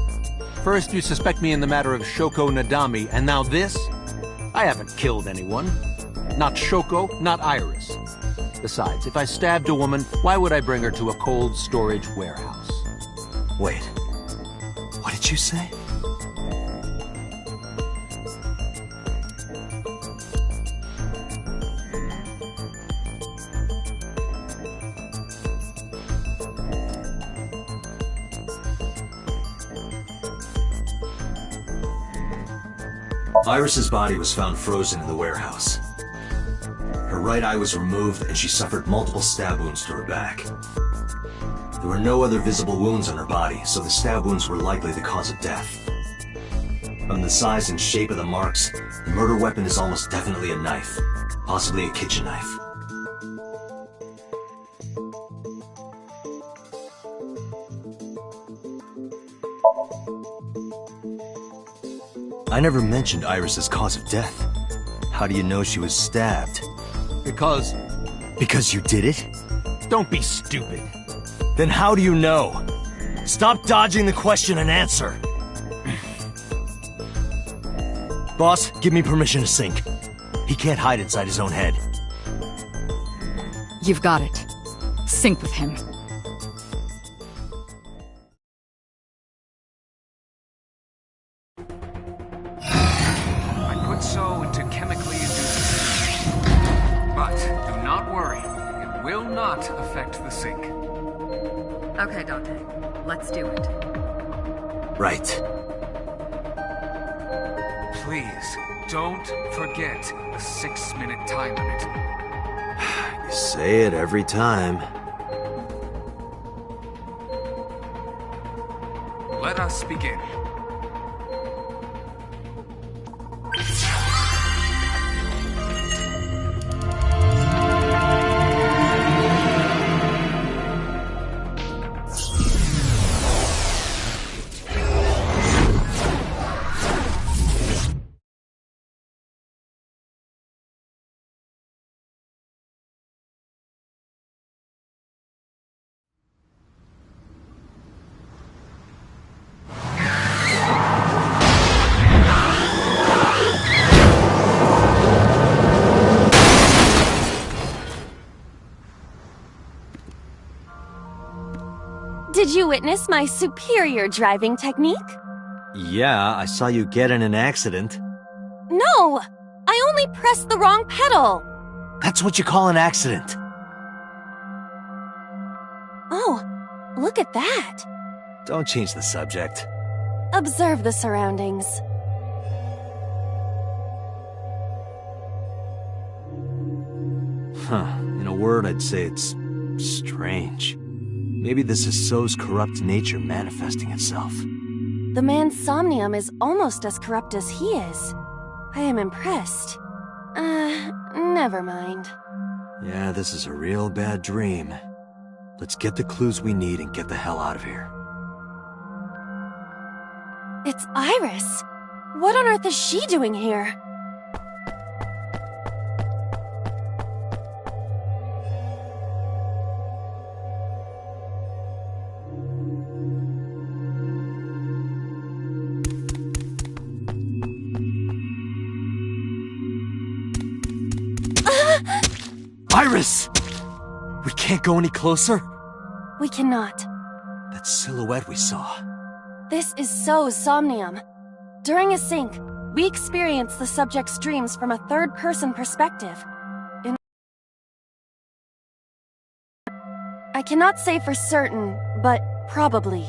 First you suspect me in the matter of Shoko Nadami, and now this? I haven't killed anyone. Not Shoko, not Iris. Besides, if I stabbed a woman, why would I bring her to a cold storage warehouse? Wait. What did you say? Iris's body was found frozen in the warehouse. Her right eye was removed and she suffered multiple stab wounds to her back. There were no other visible wounds on her body, so the stab wounds were likely the cause of death. From the size and shape of the marks, the murder weapon is almost definitely a knife, possibly a kitchen knife. I never mentioned Iris's cause of death. How do you know she was stabbed? Because you did it? Don't be stupid. Then how do you know? Stop dodging the question and answer. Boss, give me permission to sink. He can't hide inside his own head. You've got it. Sync with him. I put So into chemically induced. But do not worry. It will not affect the sink. Okay, Dante. Let's do it. Right. Please, don't forget the 6-minute time limit. You say it every time. Let us begin. Did you witness my superior driving technique? Yeah, I saw you get in an accident. No! I only pressed the wrong pedal! That's what you call an accident. Oh, look at that! Don't change the subject. Observe the surroundings. Huh. In a word, I'd say it's strange. Maybe this is So's corrupt nature manifesting itself. The man's Somnium is almost as corrupt as he is. I am impressed. Never mind. Yeah, this is a real bad dream. Let's get the clues we need and get the hell out of here. It's Iris. What on earth is she doing here? Iris! We can't go any closer? We cannot. That silhouette we saw. This is So's Somnium. During a sync, we experience the subject's dreams from a third-person perspective. I cannot say for certain, but probably.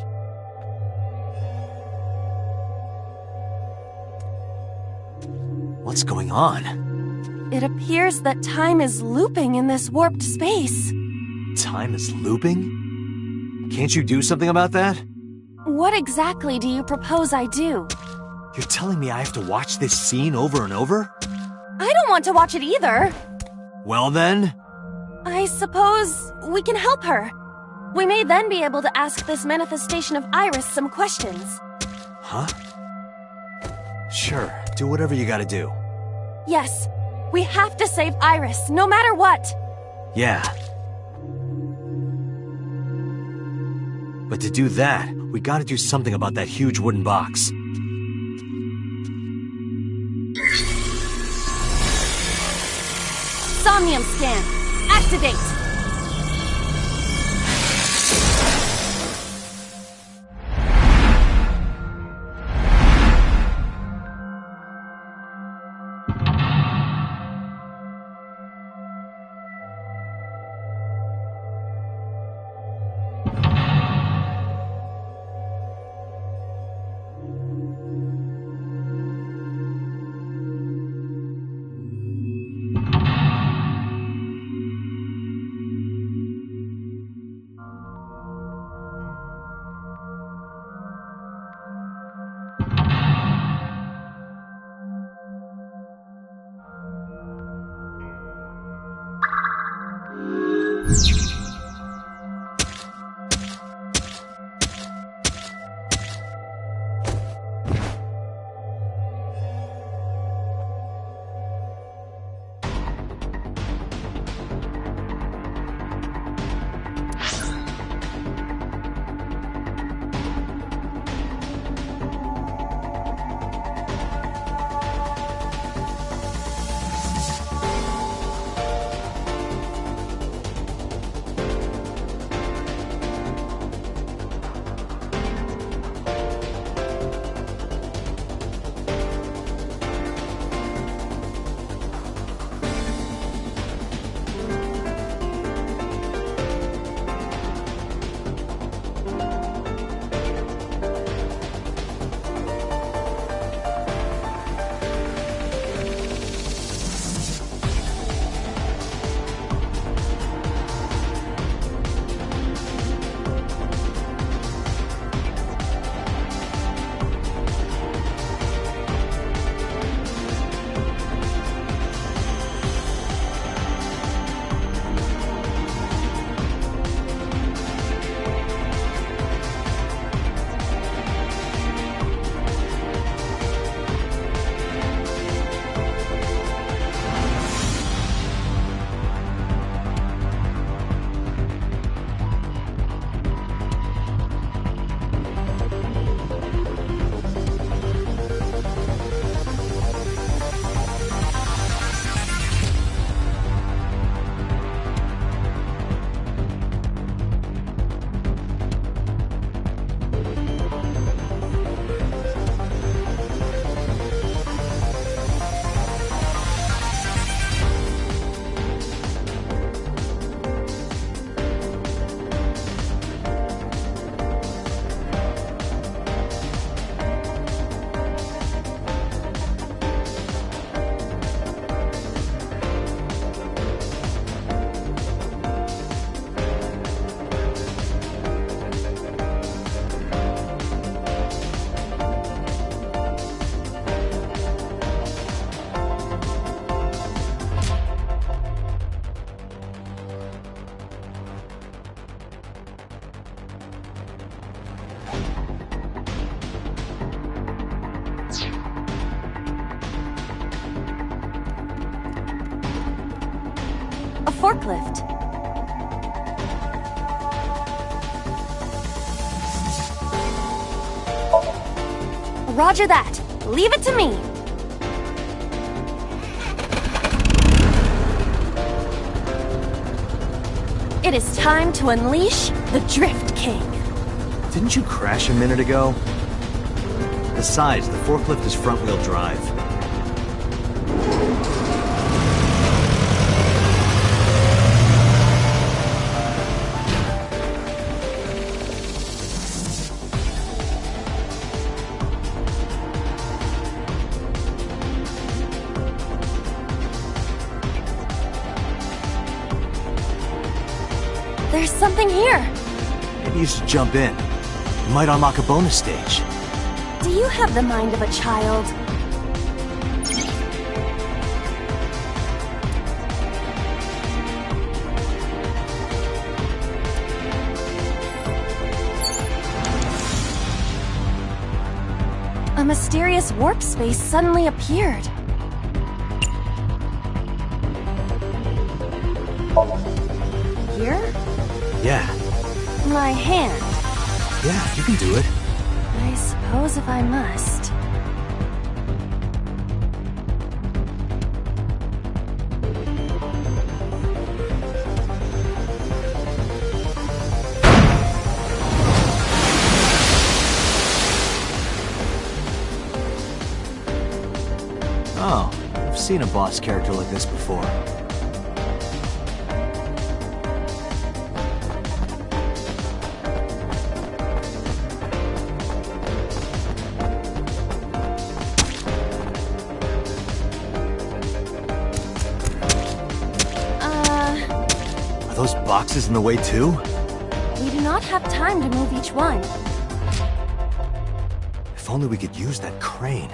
What's going on? It appears that time is looping in this warped space. Time is looping? Can't you do something about that? What exactly do you propose I do? You're telling me I have to watch this scene over and over? I don't want to watch it either. Well then? I suppose we can help her. We may then be able to ask this manifestation of Iris some questions. Huh? Sure, do whatever you gotta do. Yes, we have to save Iris, no matter what. Yeah. But to do that, we gotta do something about that huge wooden box. Somnium scan. Activate. forklift. Roger that. Leave it to me. It is time to unleash the Drift King. Didn't you crash a minute ago? Besides, the forklift is front-wheel drive. There's something here. Maybe you should jump in. You might unlock a bonus stage. Do you have the mind of a child? A mysterious warp space suddenly appeared. Here? Yeah. My hand. Yeah, you can do it. I suppose if I must. Oh, I've seen a boss character like this before. Are those boxes in the way too? We do not have time to move each one. If only we could use that crane.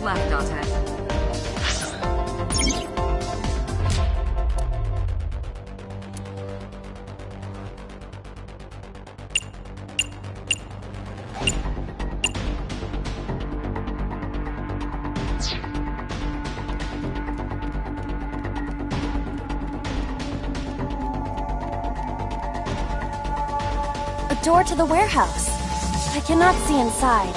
Left, Dante. A door to the warehouse. I cannot see inside.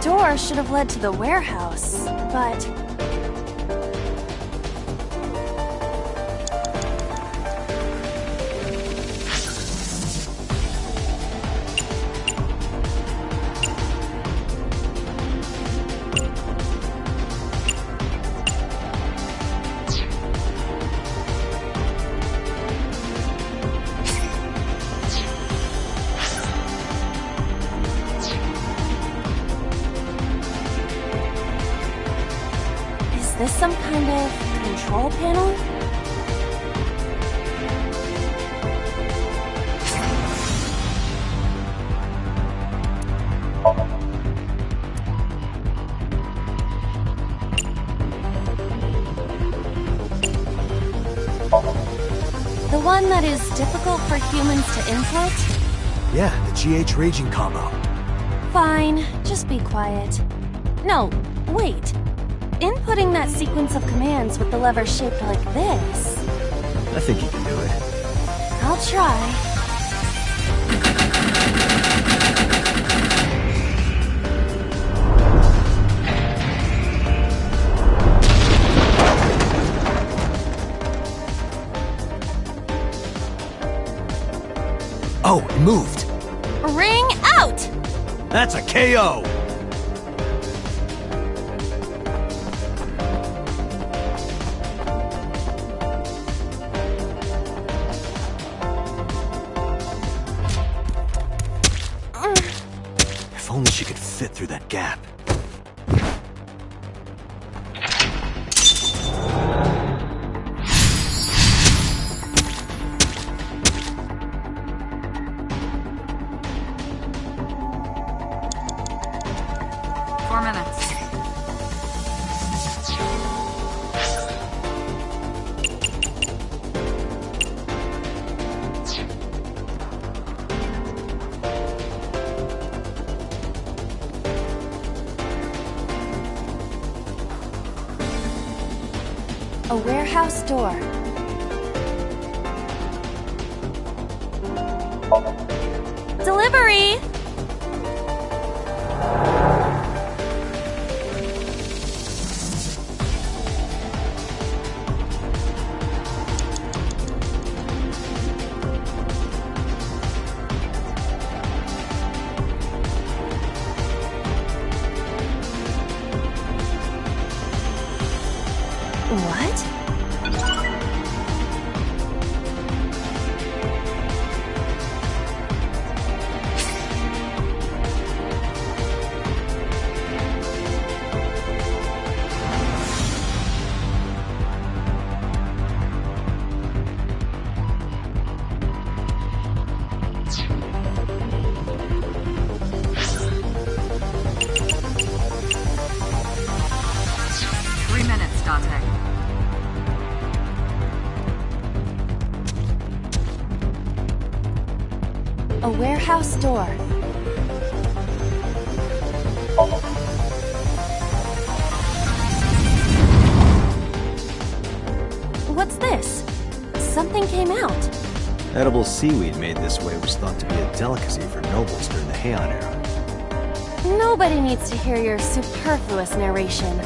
door should have led to the warehouse, but... Is this some kind of control panel? The one that is difficult for humans to input? Yeah, the GH raging combo. Fine, just be quiet. No, wait. Inputting that sequence of commands with the lever shaped like this... I think you can do it. I'll try. Oh, it moved. Ring out! That's a KO! If only she could fit through that gap. A warehouse door. Delivery! What? A warehouse door. What's this? Something came out. Edible seaweed made this way was thought to be a delicacy for nobles during the Heian era. Nobody needs to hear your superfluous narration.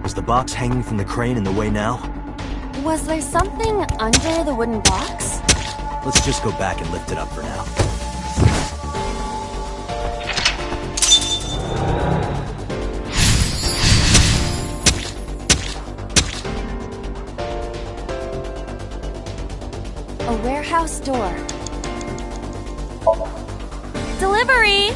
Is the box hanging from the crane in the way now? Was there something under the wooden box? Let's just go back and lift it up for now. A warehouse door. Delivery!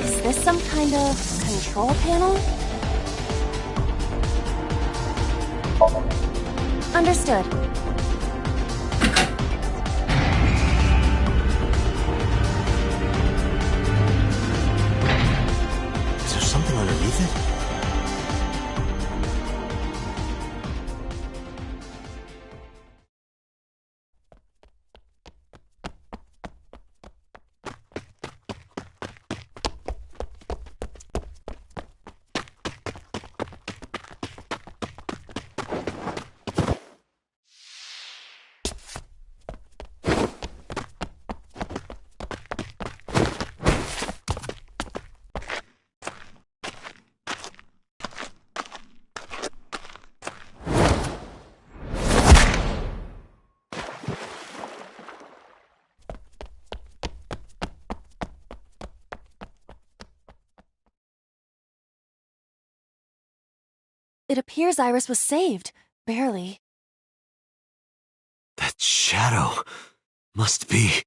Is this some kind of control panel? Understood. Is there something underneath it? It appears Iris was saved. Barely. That shadow must be...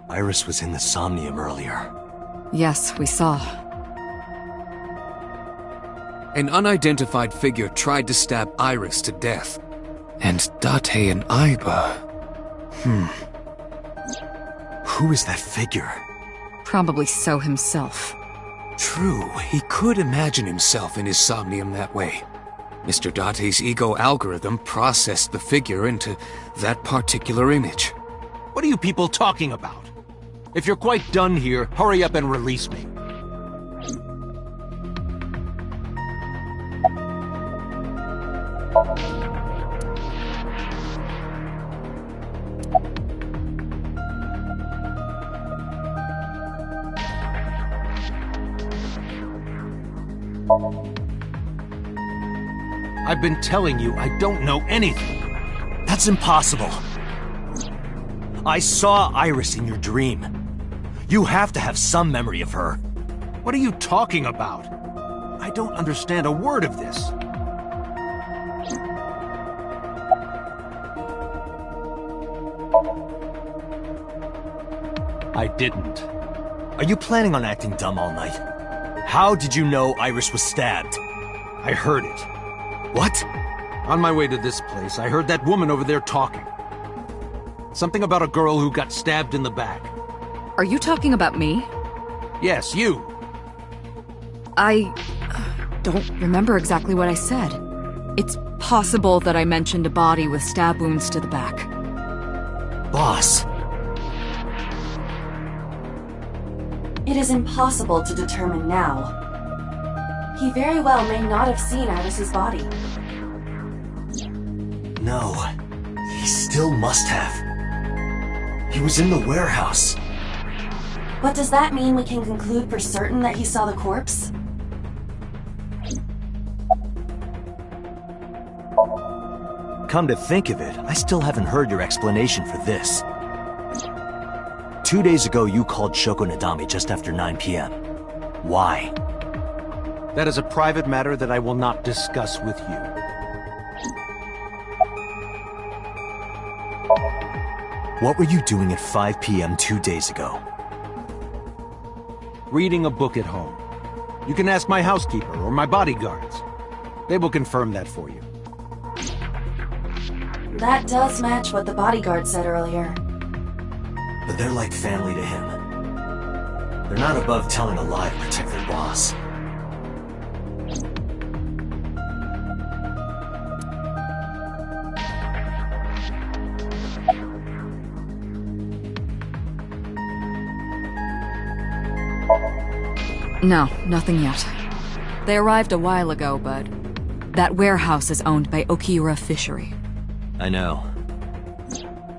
Iris was in the Somnium earlier. Yes, we saw. An unidentified figure tried to stab Iris to death. And Date and Aiba... Who is that figure? Probably So himself. True, he could imagine himself in his Somnium that way. Mr. Date's ego algorithm processed the figure into that particular image. What are you people talking about? If you're quite done here, hurry up and release me. I've been telling you I don't know anything. That's impossible. I saw Iris in your dream. You have to have some memory of her. What are you talking about? I don't understand a word of this. I didn't. Are you planning on acting dumb all night? How did you know Iris was stabbed? I heard it. What? On my way to this place, I heard that woman over there talking. Something about a girl who got stabbed in the back. Are you talking about me? Yes, you. I don't remember exactly what I said. It's possible that I mentioned a body with stab wounds to the back. Boss. It is impossible to determine now. He very well may not have seen Iris's body. No. He still must have. He was in the warehouse. But does that mean we can conclude for certain that he saw the corpse? Come to think of it, I still haven't heard your explanation for this. 2 days ago, you called Shoko Nadami just after 9 p.m. Why? That is a private matter that I will not discuss with you. What were you doing at 5 p.m. 2 days ago? Reading a book at home. You can ask my housekeeper or my bodyguards. They will confirm that for you. That does match what the bodyguard said earlier. But they're like family to him. They're not above telling a lie to protect their boss. No, nothing yet. They arrived a while ago, but that warehouse is owned by Okiura Fishery. I know.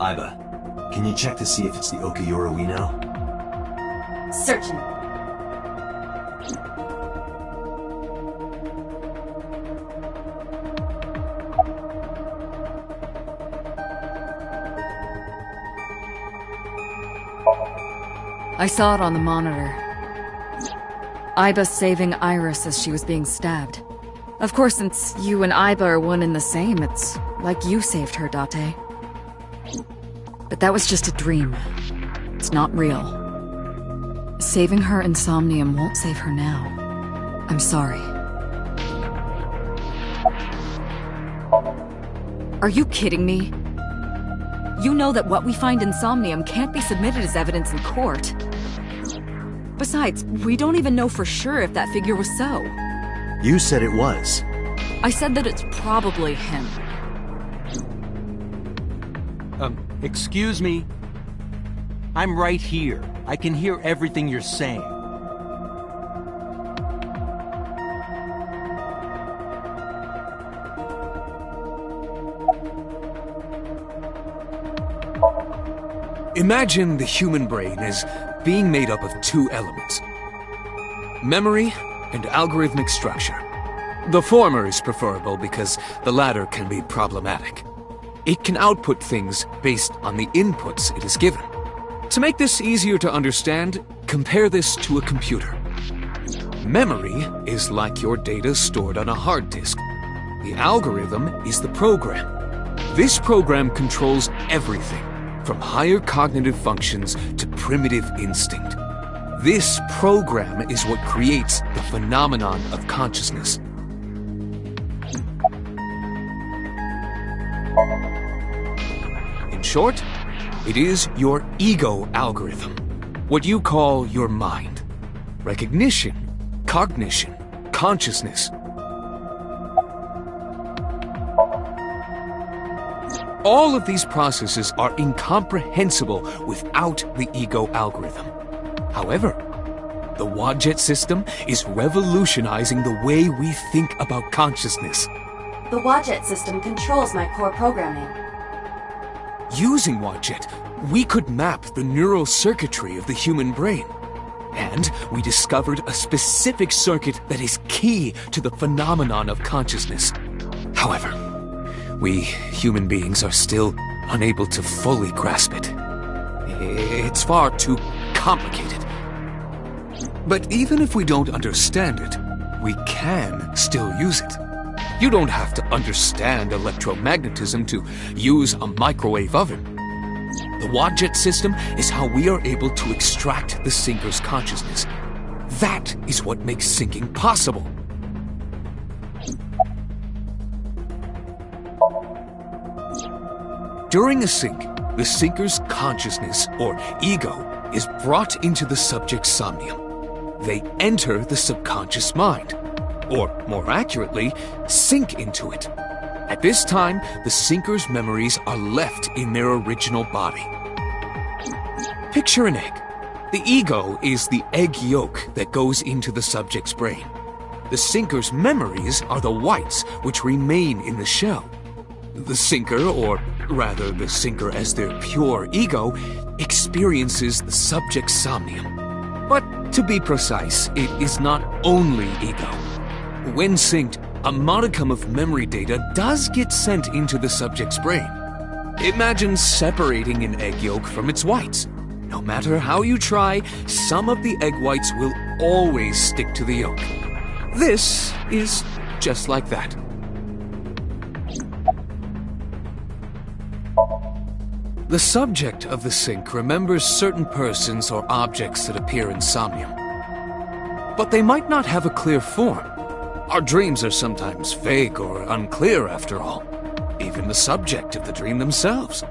Aiba, can you check to see if it's the Okayura we know? Searching. I saw it on the monitor. Aiba saving Iris as she was being stabbed. Of course, since you and Aiba are one and the same, it's like you saved her, Date. But that was just a dream. It's not real. Saving her in Somnium won't save her now. I'm sorry. Are you kidding me? You know that what we find in Somnium can't be submitted as evidence in court. Besides, we don't even know for sure if that figure was so. You said it was. I said that it's probably him. Excuse me? I'm right here. I can hear everything you're saying. Imagine the human brain as being made up of two elements: memory and algorithmic structure. The former is preferable because the latter can be problematic. It can output things based on the inputs it is given. To make this easier to understand, compare this to a computer. Memory is like your data stored on a hard disk. The algorithm is the program. This program controls everything, from higher cognitive functions to primitive instinct. This program is what creates the phenomenon of consciousness. In short, it is your ego algorithm, what you call your mind. Recognition, cognition, consciousness. All of these processes are incomprehensible without the ego algorithm. However, the Wadjet system is revolutionizing the way we think about consciousness. The Wadjet system controls my core programming. Using Wadjet, we could map the neural circuitry of the human brain. And we discovered a specific circuit that is key to the phenomenon of consciousness. However, we human beings are still unable to fully grasp it. It's far too complicated. But even if we don't understand it, we can still use it. You don't have to understand electromagnetism to use a microwave oven. The Wadjet system is how we are able to extract the sinker's consciousness. That is what makes syncing possible. During a sync, the sinker's consciousness, or ego, is brought into the subject's somnium. They enter the subconscious mind, or more accurately, sink into it. At this time, the sinker's memories are left in their original body. Picture an egg. The ego is the egg yolk that goes into the subject's brain. The sinker's memories are the whites which remain in the shell. The sinker, or rather the sinker as their pure ego, experiences the subject's somnium. But to be precise, it is not only ego. When synced, a modicum of memory data does get sent into the subject's brain. Imagine separating an egg yolk from its whites. No matter how you try, some of the egg whites will always stick to the yolk. This is just like that. The subject of the sync remembers certain persons or objects that appear in Somnium. But they might not have a clear form. Our dreams are sometimes vague or unclear, after all. Even the subject of the dream themselves.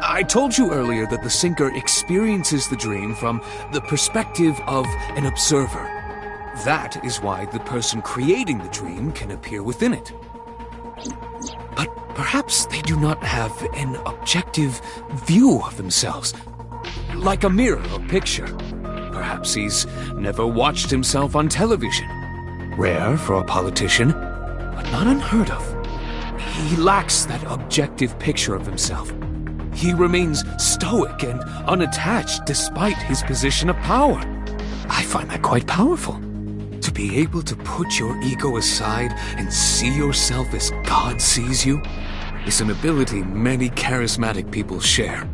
I told you earlier that the sinker experiences the dream from the perspective of an observer. That is why the person creating the dream can appear within it. But perhaps they do not have an objective view of themselves, like a mirror or picture. Perhaps he's never watched himself on television. Rare for a politician, but not unheard of. He lacks that objective picture of himself. He remains stoic and unattached despite his position of power. I find that quite powerful. To be able to put your ego aside and see yourself as God sees you is an ability many charismatic people share.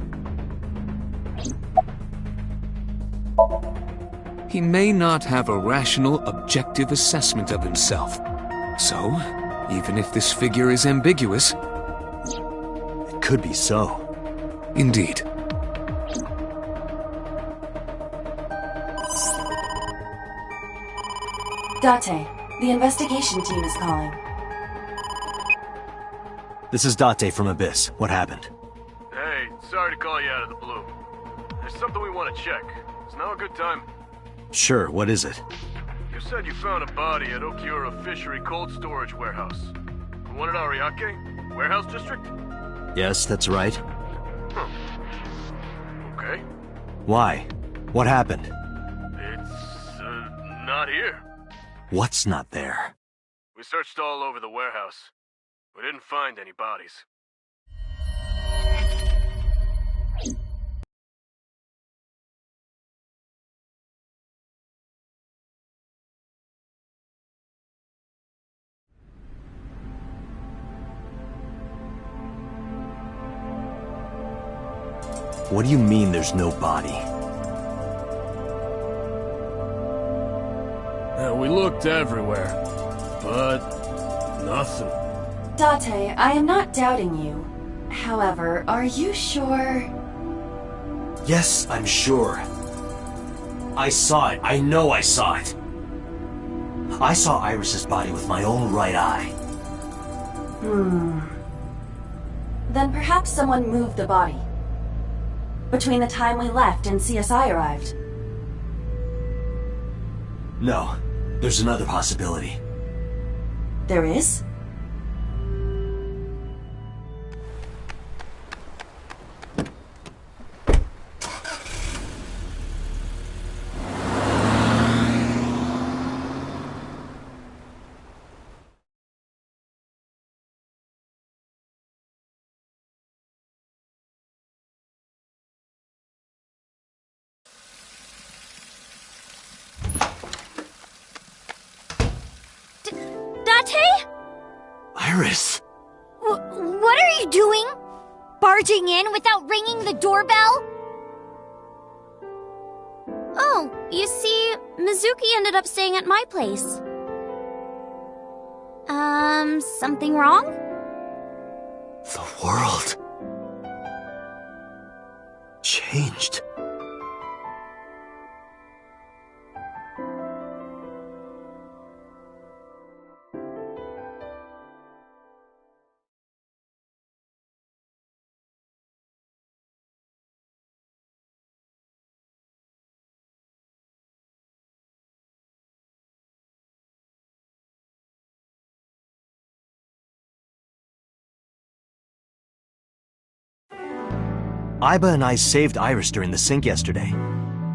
He may not have a rational, objective assessment of himself. So, even if this figure is ambiguous, it could be so. Indeed. Date, the investigation team is calling. This is Date from Abyss. What happened? Hey, sorry to call you out of the blue. There's something we want to check. Is now a good time? Sure, what is it? You said you found a body at Okiura Fishery Cold Storage Warehouse. The one in Ariake? Warehouse District? Yes, that's right. Huh. Okay. Why? What happened? It's, not here. What's not there? We searched all over the warehouse. We didn't find any bodies. What do you mean there's no body? We looked everywhere, but nothing. Date, I am not doubting you. However, are you sure? Yes, I'm sure. I saw it. I know I saw it. I saw Iris's body with my own right eye. Then perhaps someone moved the body. Between the time we left and CSI arrived. No, there's another possibility. There is? Date? Iris! What are you doing? Barging in without ringing the doorbell? Oh, you see, Mizuki ended up staying at my place. Something wrong? The world changed. Iba and I saved Iris during the sink yesterday.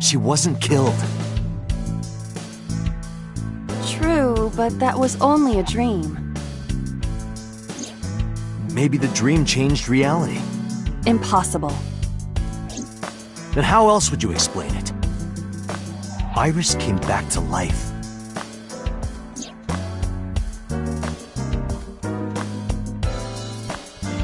She wasn't killed. True, but that was only a dream. Maybe the dream changed reality. Impossible. Then how else would you explain it? Iris came back to life.